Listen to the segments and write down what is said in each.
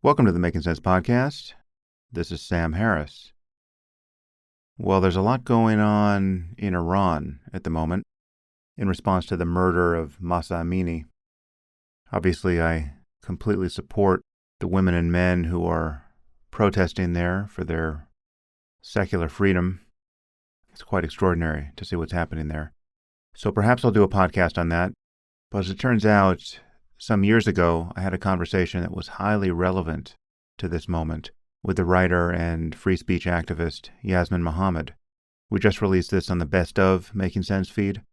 Welcome to the Making Sense podcast. This is Sam Harris. Well, there's a lot going on in Iran at the moment in response to the murder of Mahsa Amini. Obviously, I completely support the women and men who are protesting there for their secular freedom. It's quite extraordinary to see what's happening there. So perhaps I'll do a podcast on that. But as it turns out, some years ago, I had a conversation that was highly relevant to this moment with the writer and free speech activist Yasmine Mohammed. We just released this on the Best of Making Sense feed,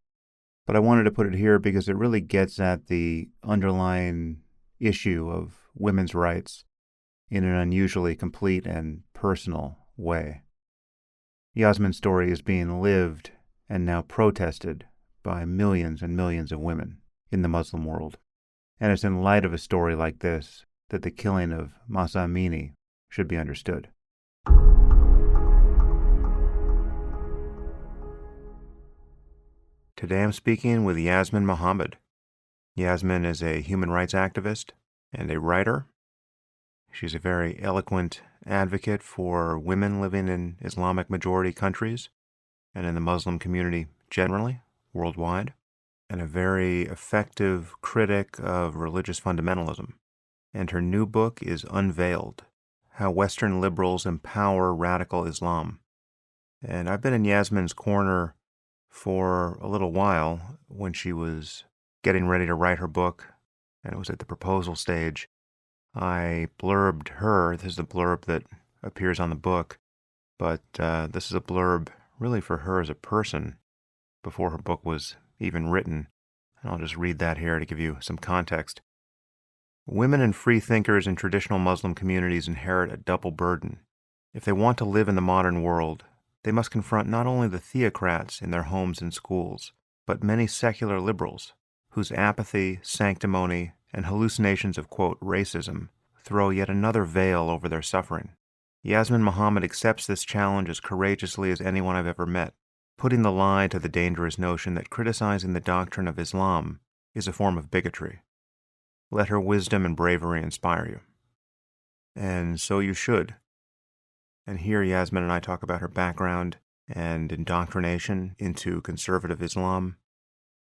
but I wanted to put it here because it really gets at the underlying issue of women's rights in an unusually complete and personal way. Yasmin's story is being lived and now protested by millions and millions of women in the Muslim world. And it's in light of a story like this that the killing of Mahsa Amini should be understood. Today I'm speaking with Yasmine Mohammed. Yasmin is a human rights activist and a writer. She's a very eloquent advocate for women living in Islamic majority countries and in the Muslim community generally, worldwide, and a very effective critic of religious fundamentalism. And her new book is Unveiled: How Western Liberals Empower Radical Islam. And I've been in Yasmin's corner for a little while when she was getting ready to write her book, and it was at the proposal stage. I blurbed her. This is the blurb that appears on the book, but this is a blurb really for her as a person before her book was even written. And I'll just read that here to give you some context. Women and free thinkers in traditional Muslim communities inherit a double burden. If they want to live in the modern world, they must confront not only the theocrats in their homes and schools, but many secular liberals whose apathy, sanctimony, and hallucinations of, quote, racism throw yet another veil over their suffering. Yasmine Mohammed accepts this challenge as courageously as anyone I've ever met, putting the lie to the dangerous notion that criticizing the doctrine of Islam is a form of bigotry. Let her wisdom and bravery inspire you. And so you should. And here Yasmin and I talk about her background and indoctrination into conservative Islam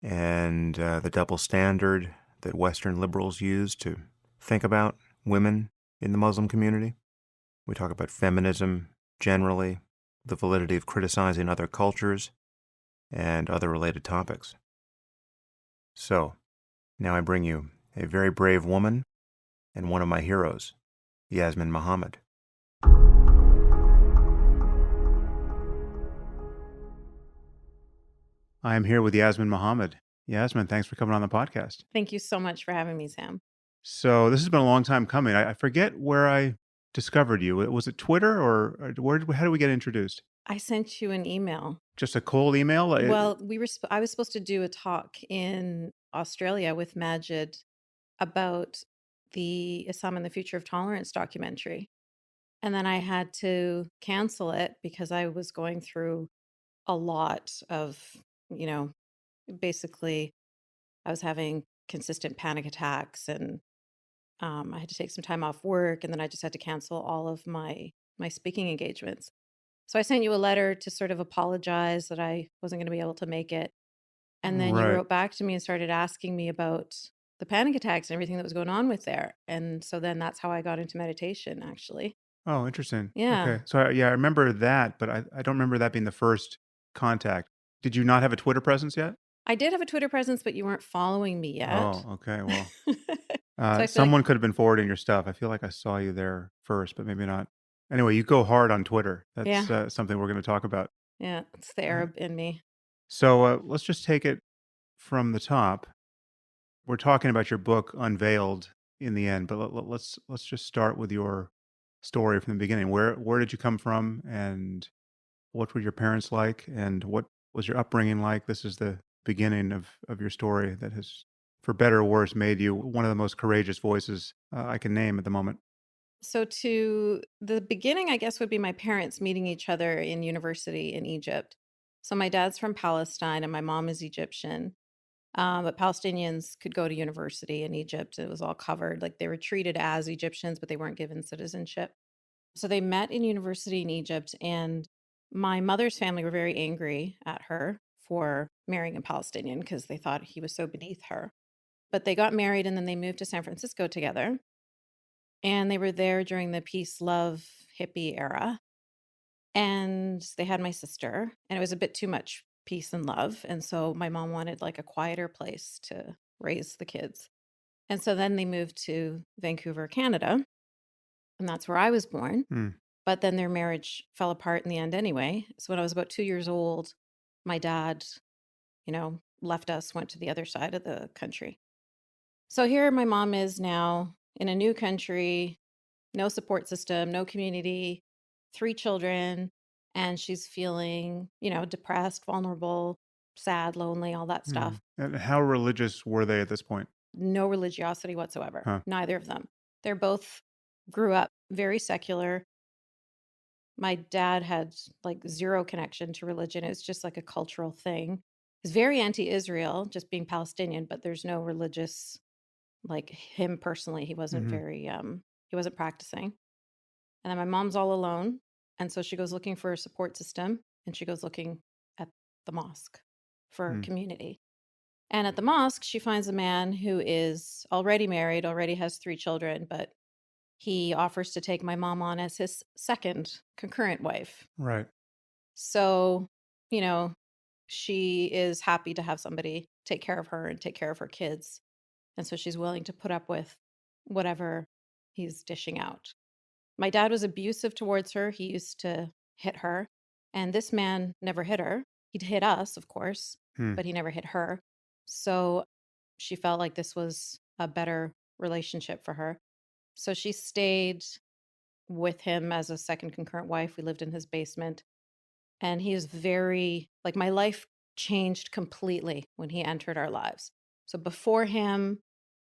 and the double standard that Western liberals use to think about women in the Muslim community. We talk about feminism generally, the validity of criticizing other cultures, and other related topics. So, now I bring you a very brave woman and one of my heroes, Yasmine Mohammed. I am here with Yasmine Mohammed. Yasmin, thanks for coming on the podcast. Thank you so much for having me, Sam. So this has been a long time coming. I forget where I discovered you. Was it Twitter or how did we get introduced? I sent you an email. Just a cold email? Well, I was supposed to do a talk in Australia with Majid about the Islam and the Future of Tolerance documentary. And then I had to cancel it because I was going through a lot of, basically I was having consistent panic attacks, and I had to take some time off work, and then I just had to cancel all of my speaking engagements. So I sent you a letter to sort of apologize that I wasn't going to be able to make it. And then you Right. wrote back to me and started asking me about the panic attacks and everything that was going on with there. And so then that's how I got into meditation, actually. Oh, interesting. Yeah. Okay. So I remember that, but I don't remember that being the first contact. Did you not have a Twitter presence yet? I did have a Twitter presence, but you weren't following me yet. Oh, okay. Well, So I feel like, someone could have been forwarding your stuff. I feel like I saw you there first, but maybe not. Anyway, you go hard on Twitter. yeah, That's something we're going to talk about. yeah, it's the Uh, Arab in me. so let's just take it from the top. We're talking about your book Unveiled in the end, but let's just start with your story from the beginning. Where did you come from, and what were your parents like, and what was your upbringing like? This is the beginning of your story that has, for better or worse, made you one of the most courageous voices I can name at the moment. So to the beginning, I guess, would be my parents meeting each other in university in Egypt. So my dad's from Palestine and my mom is Egyptian. But Palestinians could go to university in Egypt. It was all covered. Like they were treated as Egyptians, but they weren't given citizenship. So they met in university in Egypt, and my mother's family were very angry at her for marrying a Palestinian because they thought he was so beneath her. But they got married and then they moved to San Francisco together. And they were there during the peace, love, hippie era. And they had my sister, and it was a bit too much peace and love. And so my mom wanted like a quieter place to raise the kids. And so then they moved to Vancouver, Canada, and that's where I was born. Hmm. But then their marriage fell apart in the end anyway. So when I was about 2 years old, my dad, left us, went to the other side of the country. So here my mom is now in a new country, no support system, no community, 3 children, and she's feeling, depressed, vulnerable, sad, lonely, all that Hmm. stuff. And how religious were they at this point? No religiosity whatsoever, Huh. neither of them. They're both grew up very secular. My dad had like zero connection to religion. It was just like a cultural thing. He's very anti-Israel, just being Palestinian, but there's no religious, like him personally, he wasn't Hmm. very he wasn't practicing. And then my mom's all alone. And so she goes looking for a support system, and she goes looking at the mosque for Hmm. community. And at the mosque, she finds a man who is already married, already has 3 children, but he offers to take my mom on as his second concurrent wife. Right. So, you know, she is happy to have somebody take care of her and take care of her kids. And so she's willing to put up with whatever he's dishing out. My dad was abusive towards her. He used to hit her. And this man never hit her. He'd hit us, of course, Hmm. but he never hit her. So she felt like this was a better relationship for her. So she stayed with him as a second concurrent wife. We lived in his basement. And he is very, like, my life changed completely when he entered our lives. So before him,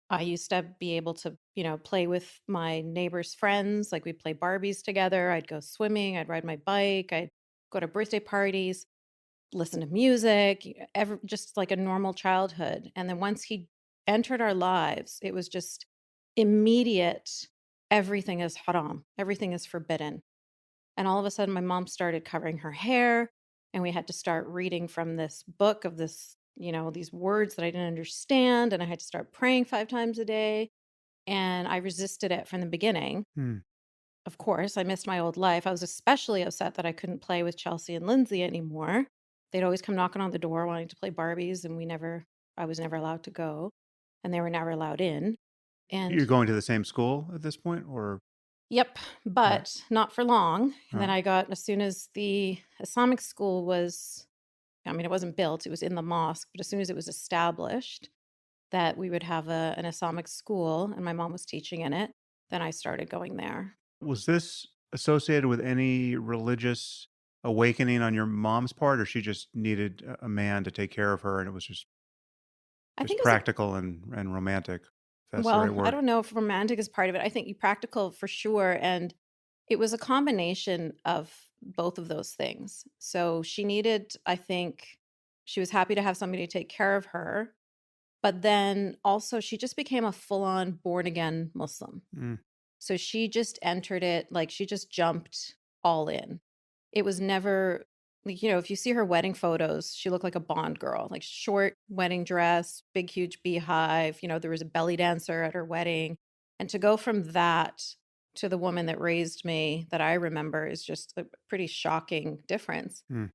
I used to be able to, play with my neighbors' friends. Like we'd play Barbies together. I'd go swimming. I'd ride my bike. I'd go to birthday parties, listen to music, just like a normal childhood. And then once he entered our lives, it was just immediate. Everything is haram. Everything is forbidden. And all of a sudden, my mom started covering her hair, and we had to start reading from this book of this, these words that I didn't understand. And I had to start praying 5 times a day. And I resisted it from the beginning. Hmm. Of course, I missed my old life. I was especially upset that I couldn't play with Chelsea and Lindsay anymore. They'd always come knocking on the door wanting to play Barbies, and I was never allowed to go, and they were never allowed in. You're And going to the same school at this point, or yep, right? but not for long. And then Huh. as soon as the Islamic school was, I mean, it wasn't built, it was in the mosque, but as soon as it was established that we would have an Islamic school and my mom was teaching in it, then I started going there. Was this associated with any religious awakening on your mom's part, or she just needed a man to take care of her, and it was just I just think it was practical and romantic, if that's the right well, I word? don't know if romantic is part of it. I think you practical for sure. And it was a combination of both of those things. So she needed, I think, she was happy to have somebody to take care of her. But then also, she just became a full on born again Muslim. Mm. So she just entered it, like she just jumped all in. It was never, like, if you see her wedding photos, she looked like a Bond girl, like short wedding dress, big, huge beehive. There was a belly dancer at her wedding. And to go from that to the woman that raised me that I remember is just a pretty shocking difference. Mm.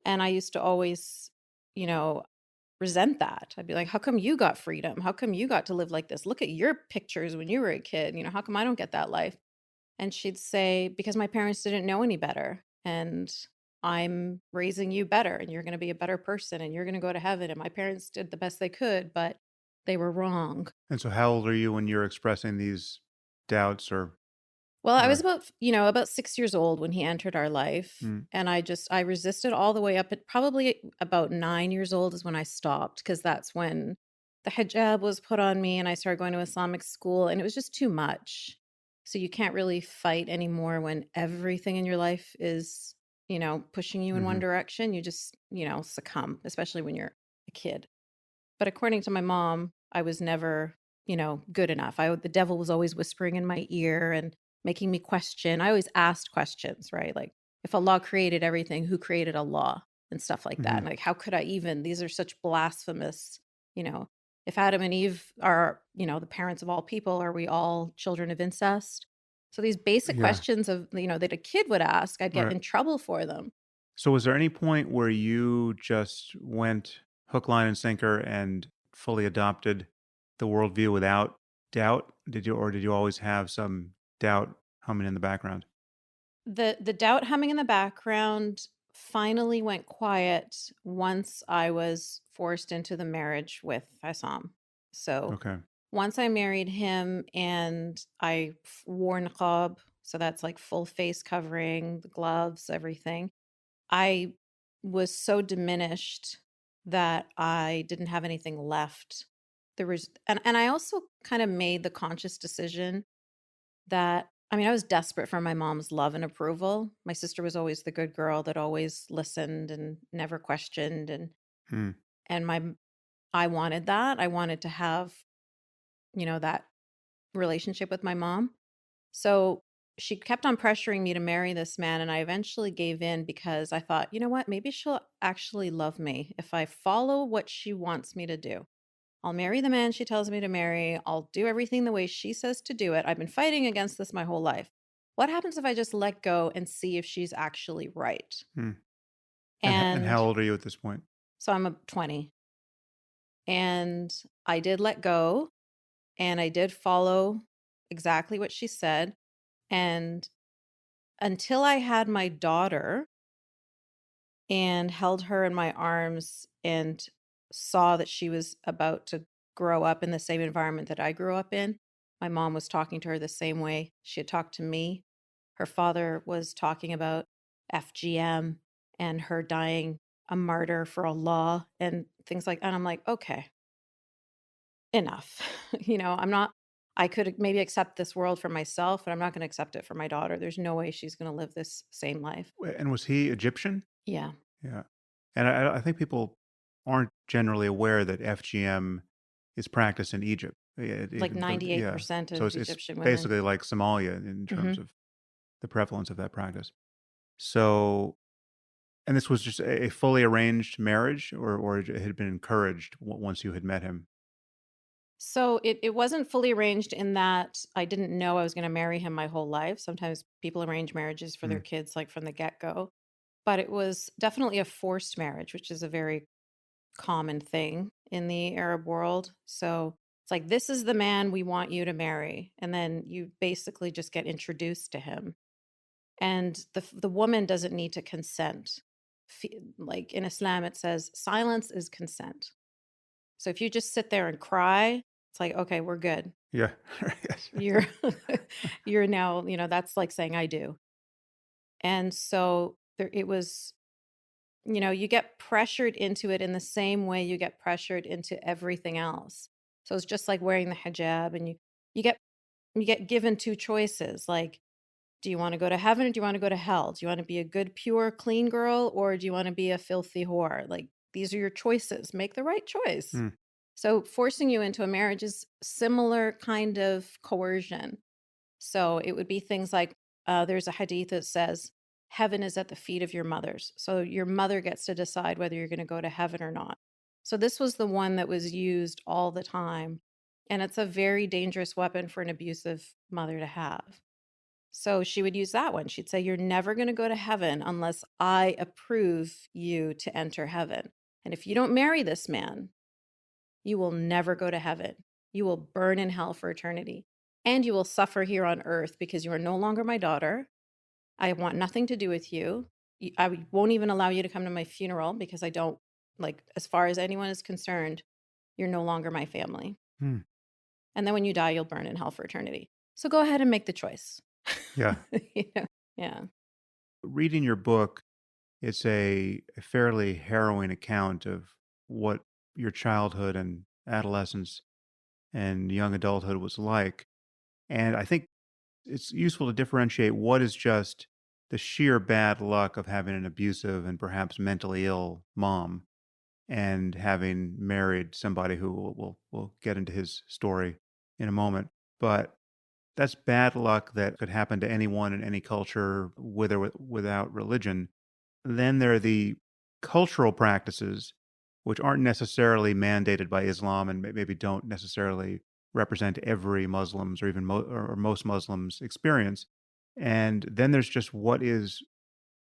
And I used to always, you know, resent that. I'd be like, how come you got freedom? How come you got to live like this? Look at your pictures when you were a kid. How come I don't get that life? And she'd say, because my parents didn't know any better. And I'm raising you better. And you're going to be a better person. And you're going to go to heaven. And my parents did the best they could, but they were wrong. And so, how old are you when you're expressing these doubts Well, I was or about 6 years old when he entered our life. mm, And I resisted all the way up at probably about 9 years old is when I stopped, because that's when the hijab was put on me and I started going to Islamic school, and it was just too much. So you can't really fight anymore when everything in your life is, pushing you in one mhm. direction. You just, succumb, especially when you're a kid. But according to my mom, I was never, good enough. The devil was always whispering in my ear and making me question. I always asked questions, right? Like, if Allah created everything, who created Allah and stuff like that? Hmm. And like, how could I even? These are such blasphemous, you know. If Adam and Eve are, the parents of all people, are we all children of incest? So these basic Yeah. questions of, that a kid would ask, I'd get Right. in trouble for them. So was there any point where you just went hook, line, and sinker and fully adopted the worldview without doubt? Did you always have some doubt humming in the background? The doubt humming in the background finally went quiet once I was forced into the marriage with Isam. So Okay. once I married him and wore niqab, so that's like full face covering, the gloves, everything, I was so diminished that I didn't have anything left. There was, and I also kind of made the conscious decision that, I mean, I was desperate for my mom's love and approval. My sister was always the good girl that always listened and never questioned, Hmm. and I wanted that. I wanted to have, that relationship with my mom. So she kept on pressuring me to marry this man, and I eventually gave in because I thought, you know what, maybe she'll actually love me if I follow what she wants me to do. I'll marry the man she tells me to marry. I'll do everything the way she says to do it. I've been fighting against this my whole life. What happens if I just let go and see if she's actually right? Hmm. And And how old are you at this point? so I'm a 20, and I did let go and I did follow exactly what she said. And until I had my daughter and held her in my arms and saw that she was about to grow up in the same environment that I grew up in. My mom was talking to her the same way she had talked to me. Her father was talking about FGM and her dying a martyr for Allah and things like that. And I'm like, okay, enough. I'm not, I could maybe accept this world for myself, but I'm not going to accept it for my daughter. There's no way she's going to live this same life. And was he Egyptian? Yeah. Yeah. And I think people aren't generally aware that FGM is practiced in Egypt. Like Even though, yeah. 98% So of it's Egyptian women. basically like Somalia in terms Mhm. of the prevalence of that practice. So, and this was just a fully arranged marriage, or it had been encouraged once you had met him. So it wasn't fully arranged in that I didn't know I was gonna marry him my whole life. Sometimes people arrange marriages for their Mm. kids, like, from the get-go. But it was definitely a forced marriage, which is a very common thing in the Arab world. So it's like, "This is the man we want you to marry," and then you basically just get introduced to him. And the woman doesn't need to consent. Like, in Islam, it says, "Silence is consent." So if you just sit there and cry, it's like, "Okay, we're good. Yeah. Yes. You're you're now," that's like saying, "I do." And so it was, you get pressured into it in the same way you get pressured into everything else. So it's just like wearing the hijab, and you get you get given two choices, like, do you want to go to heaven or do you want to go to hell? Do you want to be a good, pure, clean girl, or do you want to be a filthy whore? Like, these are your choices. Make the right choice. Mm. So forcing you into a marriage is similar kind of coercion. So it would be things like, there's a hadith that says, heaven is at the feet of your mothers. So your mother gets to decide whether you're going to go to heaven or not. So this was the one that was used all the time. And it's a very dangerous weapon for an abusive mother to have. So she would use that one. She'd say, "You're never going to go to heaven unless I approve you to enter heaven. And if you don't marry this man, you will never go to heaven. You will burn in hell for eternity. And you will suffer here on earth because you are no longer my daughter. I want nothing to do with you. I won't even allow you to come to my funeral because I don't, like, as far as anyone is concerned, you're no longer my family. Mm. And then when you die, you'll burn in hell for eternity. So go ahead and make the choice." Yeah. You know? Yeah. Reading your book, it's a fairly harrowing account of what your childhood and adolescence and young adulthood was like. And I think it's useful to differentiate what is just the sheer bad luck of having an abusive and perhaps mentally ill mom, and having married somebody who we'll get into his story in a moment. But that's bad luck that could happen to anyone in any culture, with or without religion. Then there are the cultural practices, which aren't necessarily mandated by Islam and maybe don't necessarily represent every Muslim's or even or most Muslims' experience. And then there's just what is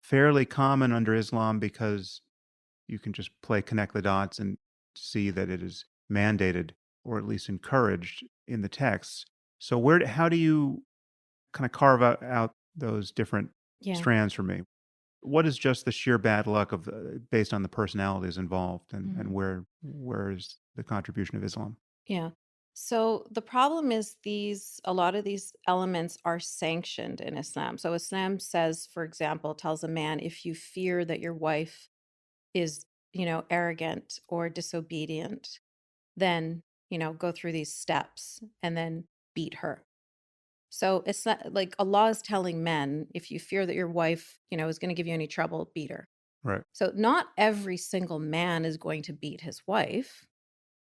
fairly common under Islam, because you can just connect the dots and see that it is mandated or at least encouraged in the texts. So how do you kind of carve out those different Yeah. strands for me? What is just the sheer bad luck of based on the personalities involved, and Mhm. where is the contribution of Islam? Yeah. So the problem is a lot of these elements are sanctioned in Islam. So Islam says, for example, tells a man, if you fear that your wife is, arrogant or disobedient, then, go through these steps and then beat her. So it's not like Allah is telling men, if you fear that your wife, is going to give you any trouble, beat her. Right. So not every single man is going to beat his wife.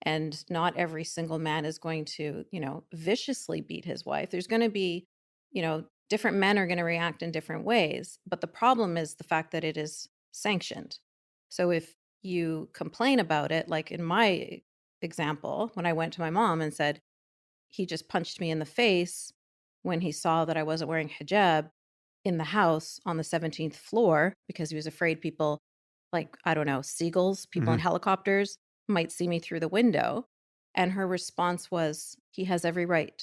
And not every single man is going to, viciously beat his wife. There's going to be, different men are going to react in different ways. But the problem is the fact that it is sanctioned. So if you complain about it, like in my example, when I went to my mom and said, he just punched me in the face when he saw that I wasn't wearing hijab in the house on the 17th floor because he was afraid people, like, I don't know, seagulls, people in Hmm. helicopters might see me through the window. And her response was, he has every right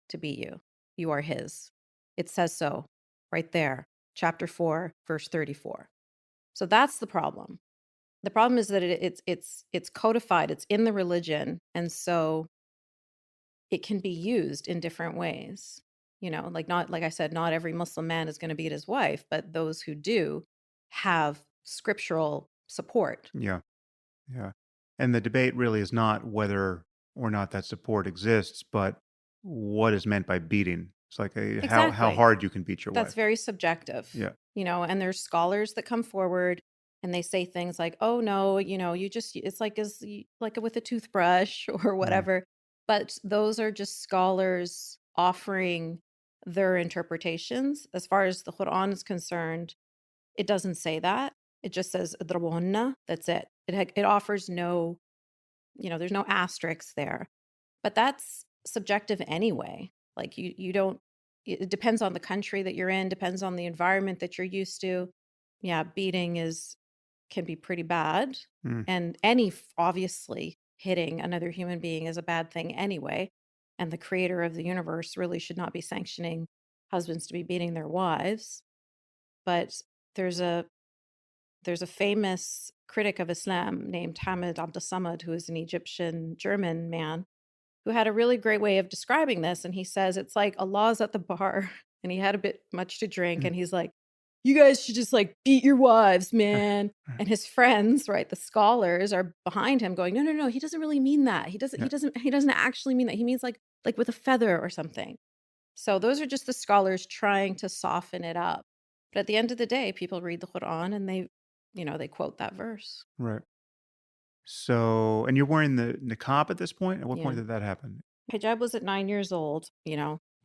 to beat you. You are his. It says so right there, chapter 4, verse 34. So that's the problem. The problem is that it's codified, it's in the religion, and so it can be used in different ways. Like, not like I said, not every Muslim man is going to beat his wife, but those who do have scriptural support. Yeah. Yeah. And the debate really is not whether or not that support exists, but what is meant by beating. It's like how Exactly. hard you can beat your That's wife. very subjective, Yeah. and there's scholars that come forward and they say things like, "Oh no, it's like like with a toothbrush or Mm. whatever." But those are just scholars offering their interpretations. As far as the Quran is concerned, it doesn't say that. It just says "Idrabunna." That's it. It offers no, there's no asterisks there. But that's subjective anyway. Like, you don't, it depends on the country that you're in, depends on the environment that you're used to. Yeah, beating is can be pretty bad. Mm. And obviously hitting another human being is a bad thing anyway. And the creator of the universe really should not be sanctioning husbands to be beating their wives. But there's a there's a famous critic of Islam named Hamid Abdus who is an Egyptian German man who had a really great way of describing this. And he says, it's like Allah's at the bar and he had a bit much to drink. Mm. And he's like, you guys should just like beat your wives, man. And his friends, right, the scholars are behind him going, no, no, no, he doesn't really mean that. Yeah. He doesn't actually mean that. He means like with a feather or something. So those are just the scholars trying to soften it up. But at the end of the day, people read the Quran and they quote that verse. Right. So, and you're wearing the niqab at this point? At what point Yeah. did that happen? Hijab was at 9 years old,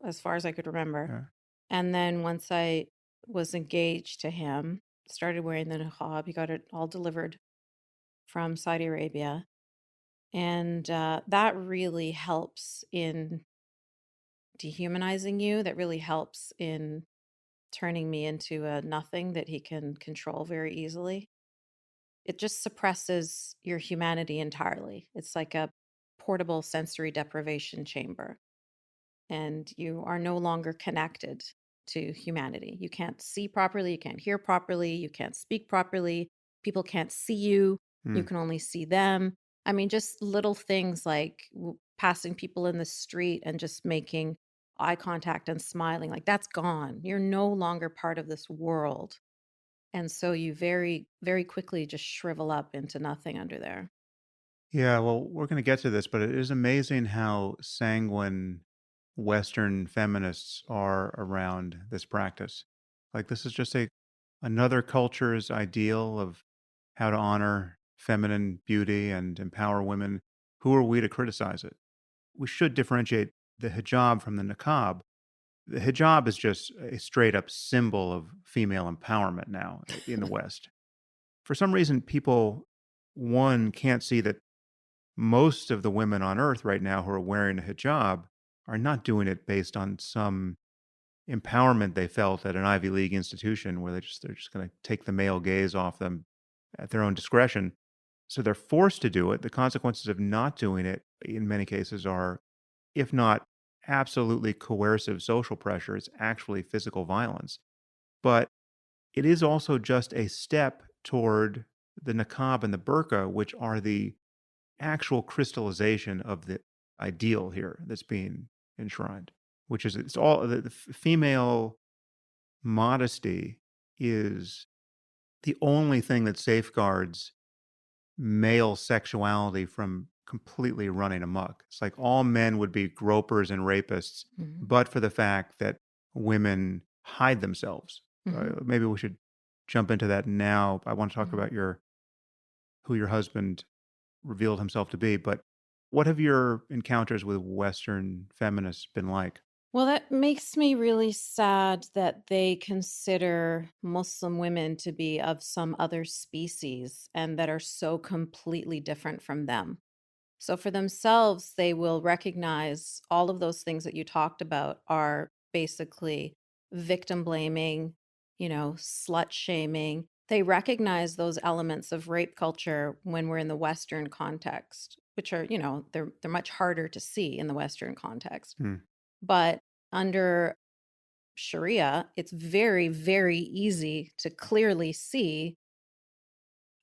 as far as I could remember. Yeah. And then once I was engaged to him, started wearing the niqab. He got it all delivered from Saudi Arabia. And that really helps in dehumanizing you. That really helps in turning me into a nothing that he can control very easily. It just suppresses your humanity entirely. It's like a portable sensory deprivation chamber. And you are no longer connected to humanity. You can't see properly, you can't hear properly, you can't speak properly, people can't see you, you Mm. can only see them. I mean, just little things like passing people in the street and just making eye contact and smiling, like that's gone. You're no longer part of this world. And so you very, very quickly just shrivel up into nothing under there. Yeah, well, we're going to get to this, but it is amazing how sanguine Western feminists are around this practice. Like, this is just another culture's ideal of how to honor feminine beauty and empower women, who are we to criticize it? We should differentiate the hijab from the niqab. The hijab is just a straight up symbol of female empowerment now in the West. For some reason, people, one, can't see that most of the women on earth right now who are wearing a hijab are not doing it based on some empowerment they felt at an Ivy League institution where they're just going to take the male gaze off them at their own discretion. So they're forced to do it. The consequences of not doing it in many cases are, if not absolutely coercive social pressure, it's actually physical violence. But it is also just a step toward the niqab and the burqa, which are the actual crystallization of the ideal here that's being enshrined, which is it's all the female modesty is the only thing that safeguards male sexuality from completely running amok. It's like all men would be gropers and rapists, Mhm. but for the fact that women hide themselves. Mhm. Maybe we should jump into that now. I want to talk Mhm. about who your husband revealed himself to be, but what have your encounters with Western feminists been like? Well, that makes me really sad that they consider Muslim women to be of some other species and that are so completely different from them. So for themselves, they will recognize all of those things that you talked about are basically victim blaming, slut shaming. They recognize those elements of rape culture when we're in the Western context, which are, they're much harder to see in the Western context. Hmm. But under Sharia, it's very, very easy to clearly see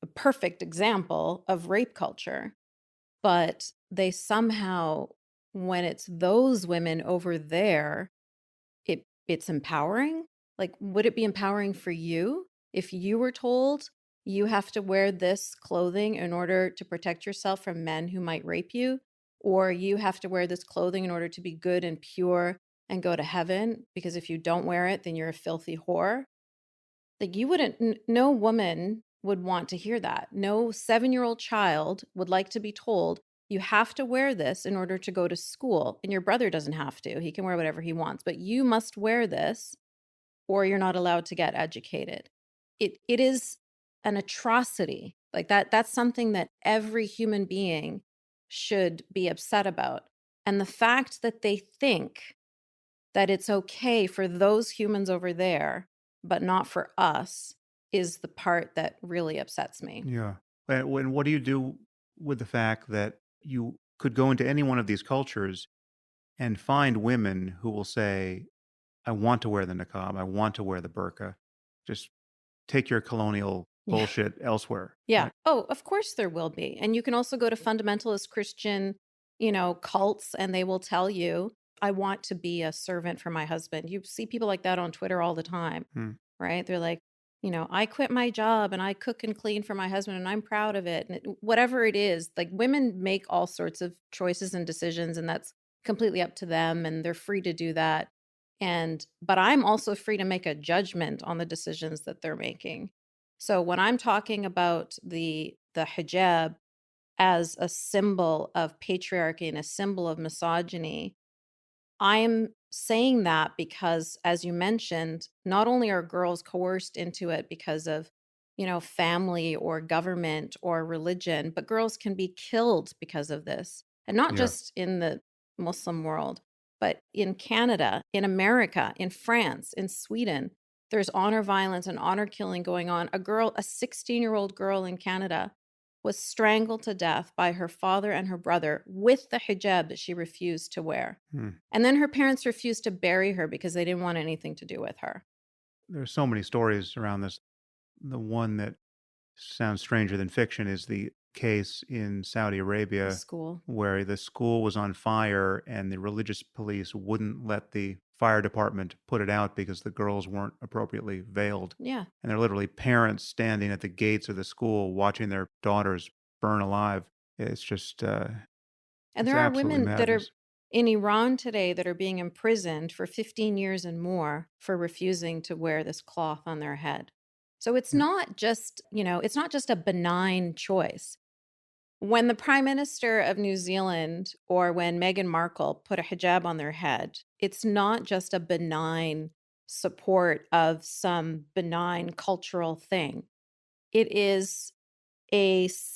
a perfect example of rape culture. But they somehow, when it's those women over there, it's empowering. Like, would it be empowering for you if you were told you have to wear this clothing in order to protect yourself from men who might rape you? Or you have to wear this clothing in order to be good and pure and go to heaven? Because if you don't wear it, then you're a filthy whore. Like, you wouldn't no woman would want to hear that. No seven-year-old child would like to be told, "You have to wear this in order to go to school," and your brother doesn't have to. He can wear whatever he wants, but you must wear this or you're not allowed to get educated. It is an atrocity. Like, that's something that every human being should be upset about. And the fact that they think that it's okay for those humans over there, but not for us, is the part that really upsets me. Yeah. And what do you do with the fact that you could go into any one of these cultures and find women who will say, I want to wear the niqab, I want to wear the burqa. Just take your colonial Yeah. bullshit elsewhere. Yeah. Oh, of course there will be. And you can also go to fundamentalist Christian, cults, and they will tell you, I want to be a servant for my husband. You see people like that on Twitter all the time, Hmm. right? They're like, I quit my job and I cook and clean for my husband and I'm proud of it. And whatever it is, like, women make all sorts of choices and decisions, and that's completely up to them and they're free to do that. But I'm also free to make a judgment on the decisions that they're making. So when I'm talking about the hijab as a symbol of patriarchy and a symbol of misogyny, I'm saying that because, as you mentioned, not only are girls coerced into it because of, family or government or religion, but girls can be killed because of this. And not Yeah. just in the Muslim world, but in Canada, in America, in France, in Sweden. There's honor violence and honor killing going on. A 16-year-old girl in Canada was strangled to death by her father and her brother with the hijab that she refused to wear. Hmm. And then her parents refused to bury her because they didn't want anything to do with her. There's so many stories around this. The one that sounds stranger than fiction is the case in Saudi The Arabia school. where the school was on fire and the religious police wouldn't let the fire department put it out because the girls weren't appropriately veiled. Yeah. And they're literally parents standing at the gates of the school watching their daughters burn alive. It's just, And it's there are absolutely women that are madness. in Iran today that are being imprisoned for 15 years and more for refusing to wear this cloth on their head. So it's Yeah. not just, it's not just a benign choice. When the Prime Minister of New Zealand or when Meghan Markle put a hijab on their head, it's not just a benign support of some benign cultural thing. It is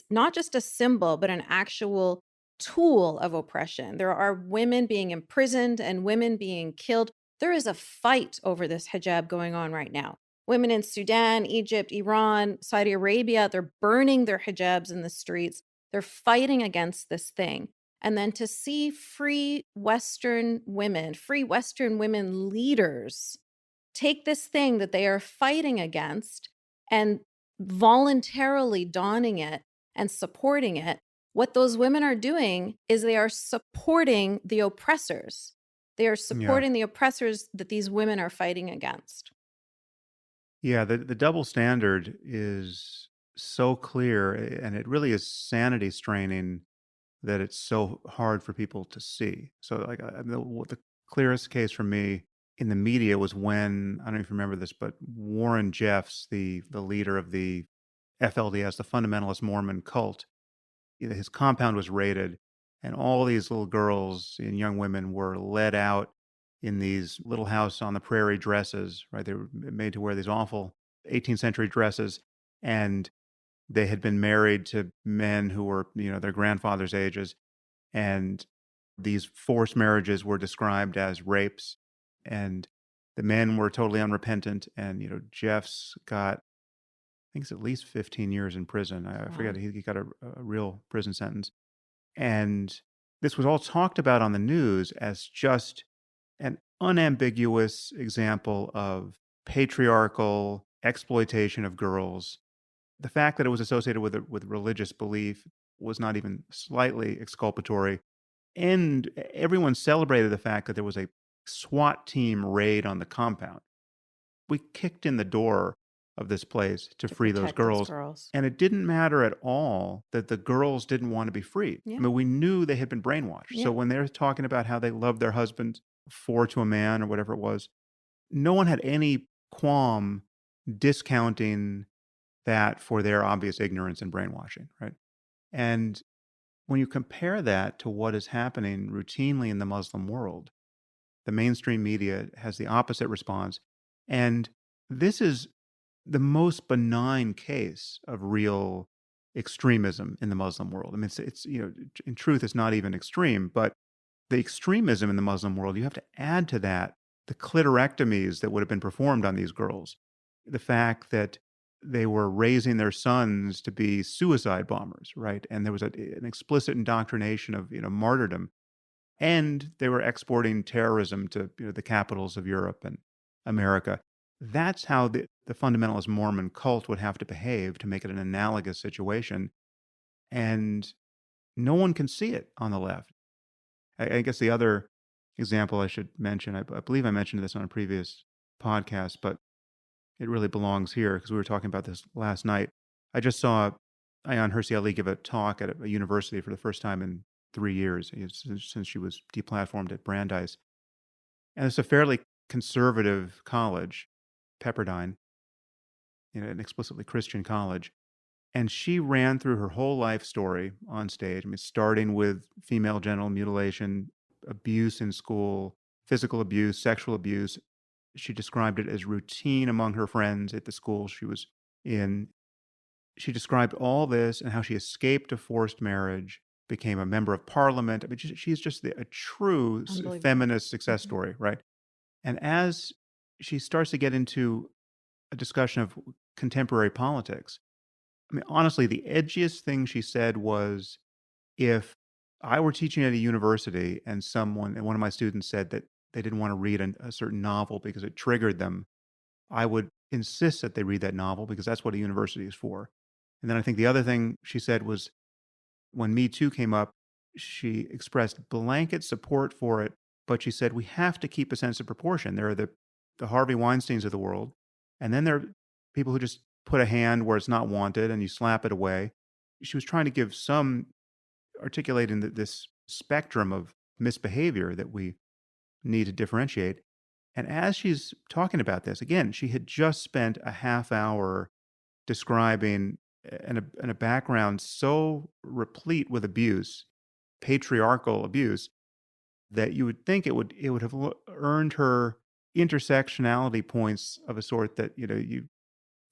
not just a symbol, but an actual tool of oppression. There are women being imprisoned and women being killed. There is a fight over this hijab going on right now. Women in Sudan, Egypt, Iran, Saudi Arabia, they're burning their hijabs in the streets. They're fighting against this thing. And then to see free Western women leaders take this thing that they are fighting against and voluntarily donning it and supporting it, what those women are doing is they are supporting the oppressors. They are Yeah. supporting the oppressors that these women are fighting against. Yeah, the double standard is so clear, and it really is sanity straining that it's so hard for people to see. So, like, the clearest case for me in the media was when, I don't know if you remember this, but Warren Jeffs, the leader of the FLDS, the fundamentalist Mormon cult, his compound was raided, and all these little girls and young women were led out in these little house on the prairie dresses, right? They were made to wear these awful 18th century dresses, and they had been married to men who were, their grandfather's ages, and these forced marriages were described as rapes, and the men were totally unrepentant. And Jeff's got, I think it's at least 15 years in prison. I forget, Wow. he got a real prison sentence. And this was all talked about on the news as just an unambiguous example of patriarchal exploitation of girls. The fact that it was associated with religious belief was not even slightly exculpatory. And everyone celebrated the fact that there was a SWAT team raid on the compound. We kicked in the door of this place to To free those protect those girls. girls. And it didn't matter at all that the girls didn't want to be freed. I Yeah. mean, we knew they had been brainwashed. So Yeah. when they're talking about how they loved their husband, four to a man or whatever it was, no one had any qualm discounting that for their obvious ignorance and brainwashing, right? And when you compare that to what is happening routinely in the Muslim world, the mainstream media has the opposite response. And this is the most benign case of real extremism in the Muslim world. I mean, it's in truth, it's not even extreme, but the extremism in the Muslim world, you have to add to that the clitorectomies that would have been performed on these girls, the fact that they were raising their sons to be suicide bombers, right? And there was an explicit indoctrination of martyrdom, and they were exporting terrorism to the capitals of Europe and America. That's how the fundamentalist Mormon cult would have to behave to make it an analogous situation, and no one can see it on the left. I guess the other example I should mention, I believe I mentioned this on a previous podcast, but it really belongs here because we were talking about this last night. I just saw Ayan Hirsi Ali give a talk at a university for the first time in 3 years, since she was deplatformed at Brandeis. And it's a fairly conservative college, Pepperdine, an explicitly Christian college. And she ran through her whole life story on stage. I mean, starting with female genital mutilation, abuse in school, physical abuse, sexual abuse. She described it as routine among her friends at the school she was in. She described all this and how she escaped a forced marriage, became a member of parliament. I mean, she's just a true Unbelievable. feminist success Mhm. story, right? And as she starts to get into a discussion of contemporary politics, I mean, honestly, the edgiest thing she said was, if I were teaching at a university and one of my students said that they didn't want to read a certain novel because it triggered them, I would insist that they read that novel because that's what a university is for. And then I think the other thing she said was, when Me Too came up, she expressed blanket support for it, but she said we have to keep a sense of proportion. There are the Harvey Weinsteins of the world, and then there are people who just put a hand where it's not wanted and you slap it away. She was trying to give some articulating this spectrum of misbehavior that we need to differentiate. And as she's talking about this, again, she had just spent a half hour describing in a background so replete with abuse, patriarchal abuse, that you would think it would have earned her intersectionality points of a sort that you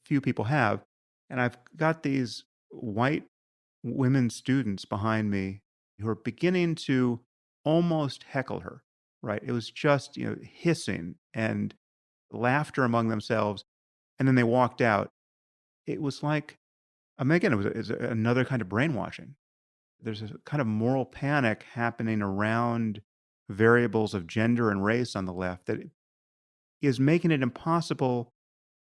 few people have. And I've got these white women students behind me who are beginning to almost heckle her. Right? It was just hissing and laughter among themselves, and then they walked out. It was like, I mean, again, it's another kind of brainwashing. There's a kind of moral panic happening around variables of gender and race on the left that is making it impossible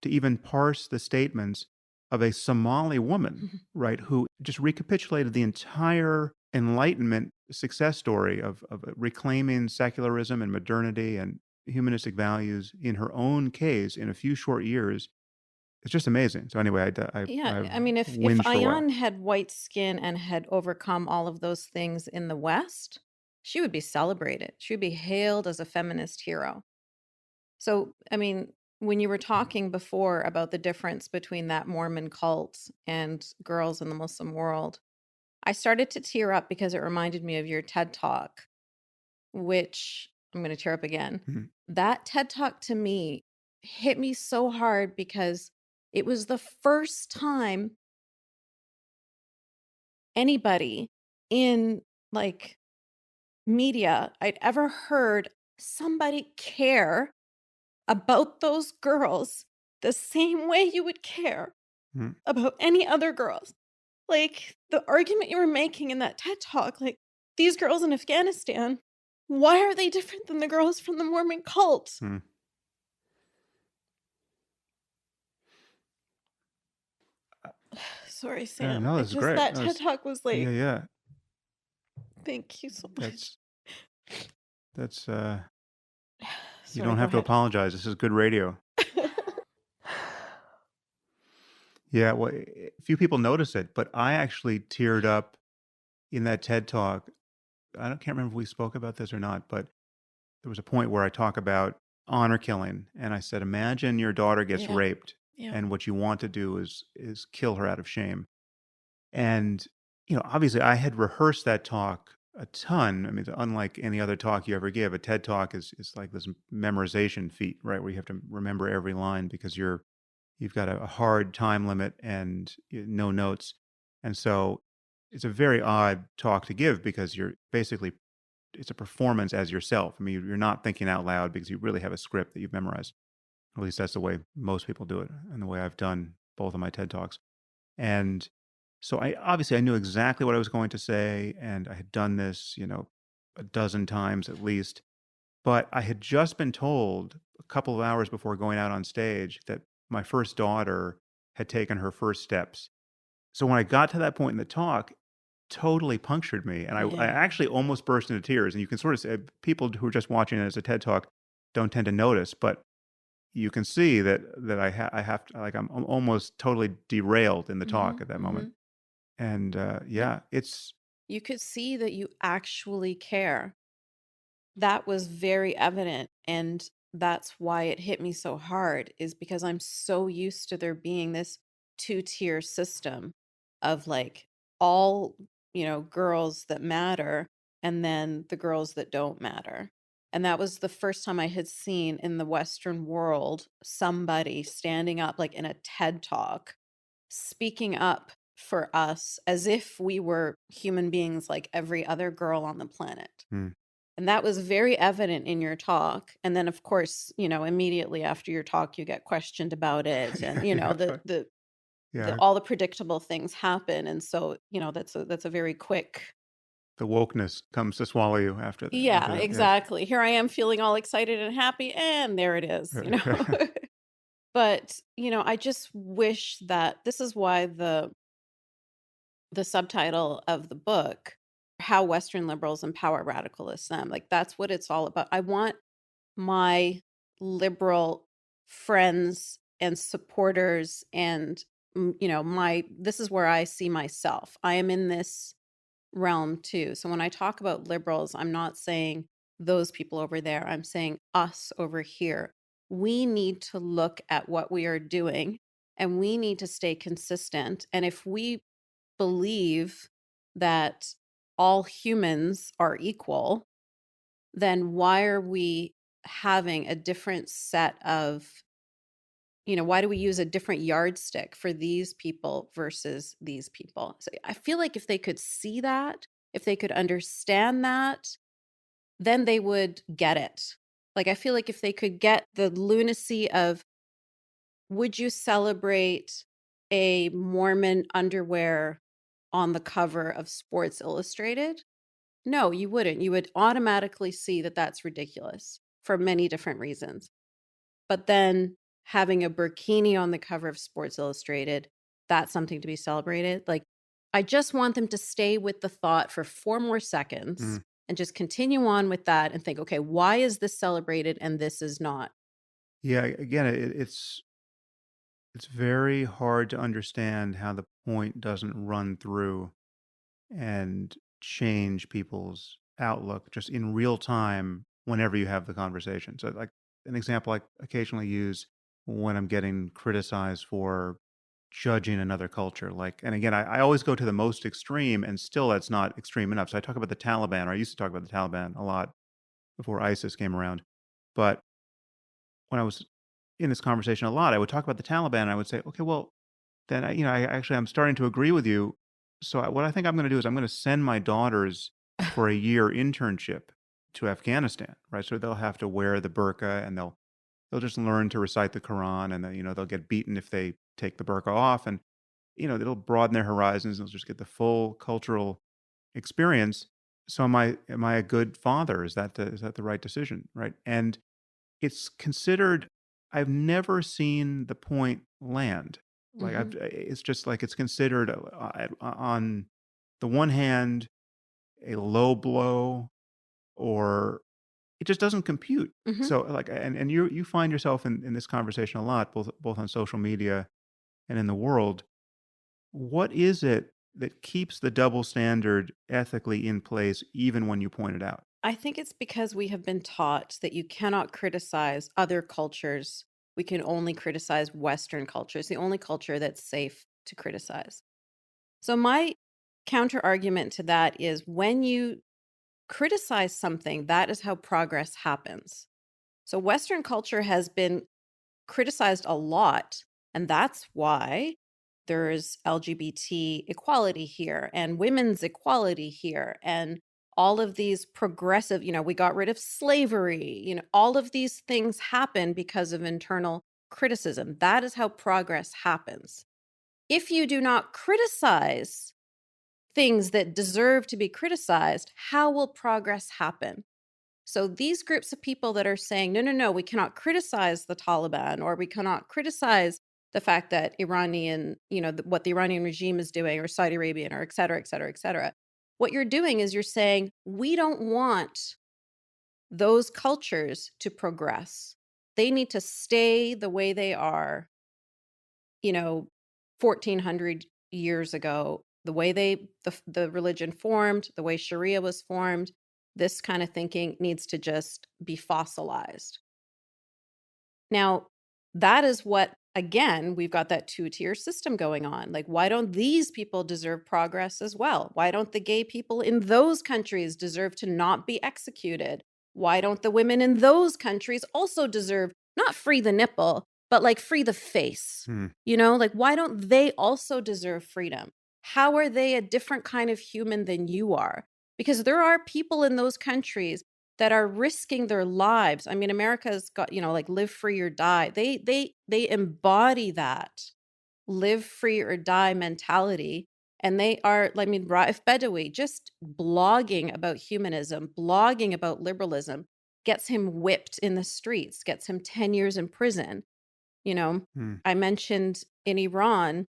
to even parse the statements of a Somali woman, right, who just recapitulated the entire Enlightenment success story of reclaiming secularism and modernity and humanistic values in her own case in a few short years. It's just amazing. So anyway, Yeah, I've I mean, if whinged for a while. Ayan had white skin and had overcome all of those things in the West, she would be celebrated. She would be hailed as a feminist hero. So, I mean, when you were talking before about the difference between that Mormon cult and girls in the Muslim world, I started to tear up because it reminded me of your TED Talk, which I'm going to tear up again. Mhm. That TED Talk to me hit me so hard because it was the first time anybody in like media I'd ever heard somebody care about those girls the same way you would care Mhm. about any other girls. Like the argument you were making in that TED Talk, like these girls in Afghanistan, why are they different than the girls from the Mormon cult? Mhm. Sorry, Yeah, Sam. no, I this is just great. that No, TED Talk was yeah, like, yeah. thank you so much. That's that's you Sorry, don't go have to ahead. apologize. This is good radio. Yeah, well, few people notice it, but I actually teared up in that TED Talk. Can't remember if we spoke about this or not, but there was a point where I talk about honor killing, and I said, "Imagine your daughter gets Yeah, raped, yeah. and what you want to do is kill her out of shame." And obviously, I had rehearsed that talk a ton. I mean, unlike any other talk you ever give, a TED Talk is like this memorization feat, right? Where you have to remember every line because you've got a hard time limit and no notes. And so it's a very odd talk to give because you're basically, it's a performance as yourself. I mean, you're not thinking out loud because you really have a script that you've memorized. At least that's the way most people do it and the way I've done both of my TED Talks. And so I knew exactly what I was going to say, and I had done this, a dozen times at least. But I had just been told a couple of hours before going out on stage that my first daughter had taken her first steps. So when I got to that point in the talk, totally punctured me, and I Yeah. actually almost burst into tears. And you can sort of say people who are just watching it as a TED Talk don't tend to notice, but you can see that I have to, like, I'm almost totally derailed in the talk Mhm, at that moment. mhm. And Yeah. yeah, it's You could see that you actually care. That was very evident, and that's why it hit me so hard is because I'm so used to there being this two-tier system of, like, all, girls that matter and then the girls that don't matter. And that was the first time I had seen in the Western world somebody standing up, like, in a TED Talk, speaking up for us as if we were human beings like every other girl on the planet. mm. And that was very evident in your talk. And then, of course, immediately after your talk, you get questioned about it, and Yeah, the yeah. all the predictable things happen. And so, that's a very quick. The wokeness comes to swallow you after Yeah, that. Yes. exactly. Here I am feeling all excited and happy, and there it is. But I just wish that this is why the subtitle of the book, How Western Liberals Empower Radical Islam, like that's what it's all about. I want my liberal friends and supporters and my this is where I see myself. I am in this realm too. So when I talk about liberals, I'm not saying those people over there. I'm saying us over here. We need to look at what we are doing and we need to stay consistent. And if we believe that all humans are equal, then why are we having a different set of, why do we use a different yardstick for these people versus these people? So I feel like if they could see that, if they could understand that, then they would get it. Like, I feel like if they could get the lunacy of, would you celebrate a Mormon underwear on the cover of Sports Illustrated? No, you wouldn't. You would automatically see that that's ridiculous for many different reasons. But then having a burkini on the cover of Sports Illustrated, that's something to be celebrated. Like, I just want them to stay with the thought for 4 more seconds Mm. and just continue on with that and think, okay, why is this celebrated and this is not? Yeah, again, it's very hard to understand how the point doesn't run through and change people's outlook just in real time whenever you have the conversation. So, like an example I occasionally use when I'm getting criticized for judging another culture. Like, and again, I always go to the most extreme, and still that's not extreme enough. So I talk about the Taliban, or I used to talk about the Taliban a lot before ISIS came around. But when I was in this conversation a lot, I would talk about the Taliban, and I would say, okay, well, then I'm starting to agree with you. So what I think I'm going to do is I'm going to send my daughters for a year internship to Afghanistan, right? So they'll have to wear the burqa, and they'll just learn to recite the Quran, and then they'll get beaten if they take the burqa off, and it'll broaden their horizons. They'll just get the full cultural experience. So am I a good father? Is that the right decision, right? And it's considered, I've never seen the point land. Like, Hmm. it's just like it's considered, on the one hand, a low blow, or it just doesn't compute. Hmm. So, like, and you find yourself in this conversation a lot, both on social media and in the world. What is it that keeps the double standard ethically in place even when you point it out? I think it's because we have been taught that you cannot criticize other cultures. We can only criticize Western culture. It's the only culture that's safe to criticize. So, my counter argument to that is, when you criticize something, that is how progress happens. So, Western culture has been criticized a lot. And that's why there's LGBT equality here and women's equality here and all of these progressive, we got rid of slavery, all of these things happen because of internal criticism. That is how progress happens. If you do not criticize things that deserve to be criticized, how will progress happen? So these groups of people that are saying, no, no, no, we cannot criticize the Taliban, or we cannot criticize the fact that Iranian, what the Iranian regime is doing, or Saudi Arabian, or et cetera, et cetera, et cetera. What you're doing is you're saying, we don't want those cultures to progress. They need to stay the way they are, you know, 1400 years ago, the way the religion formed, the way Sharia was formed. This kind of thinking needs to just be fossilized. Now, that is what, again, we've got that two-tier system going on. Like, why don't these people deserve progress as well? Why don't the gay people in those countries deserve to not be executed? Why don't the women in those countries also deserve not free the nipple, but like free the face? Hmm. Like, why don't they also deserve freedom? How are they a different kind of human than you are? Because there are people in those countries that are risking their lives. I mean, America's got, like, live free or die. They embody that live free or die mentality. And they are, I mean, Raif Badawi, just blogging about humanism, blogging about liberalism, gets him whipped in the streets, gets him 10 years in prison. You know, Hmm. I mentioned in Iran,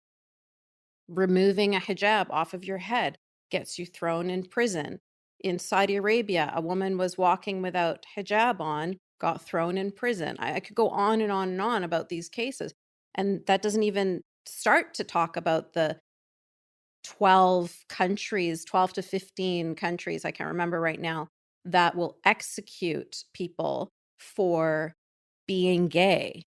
removing a hijab off of your head gets you thrown in prison. In Saudi Arabia, a woman was walking without hijab on, got thrown in prison. I could go on and on and on about these cases. And that doesn't even start to talk about the 12 countries, 12 to 15 countries, I can't remember right now, that will execute people for being gay.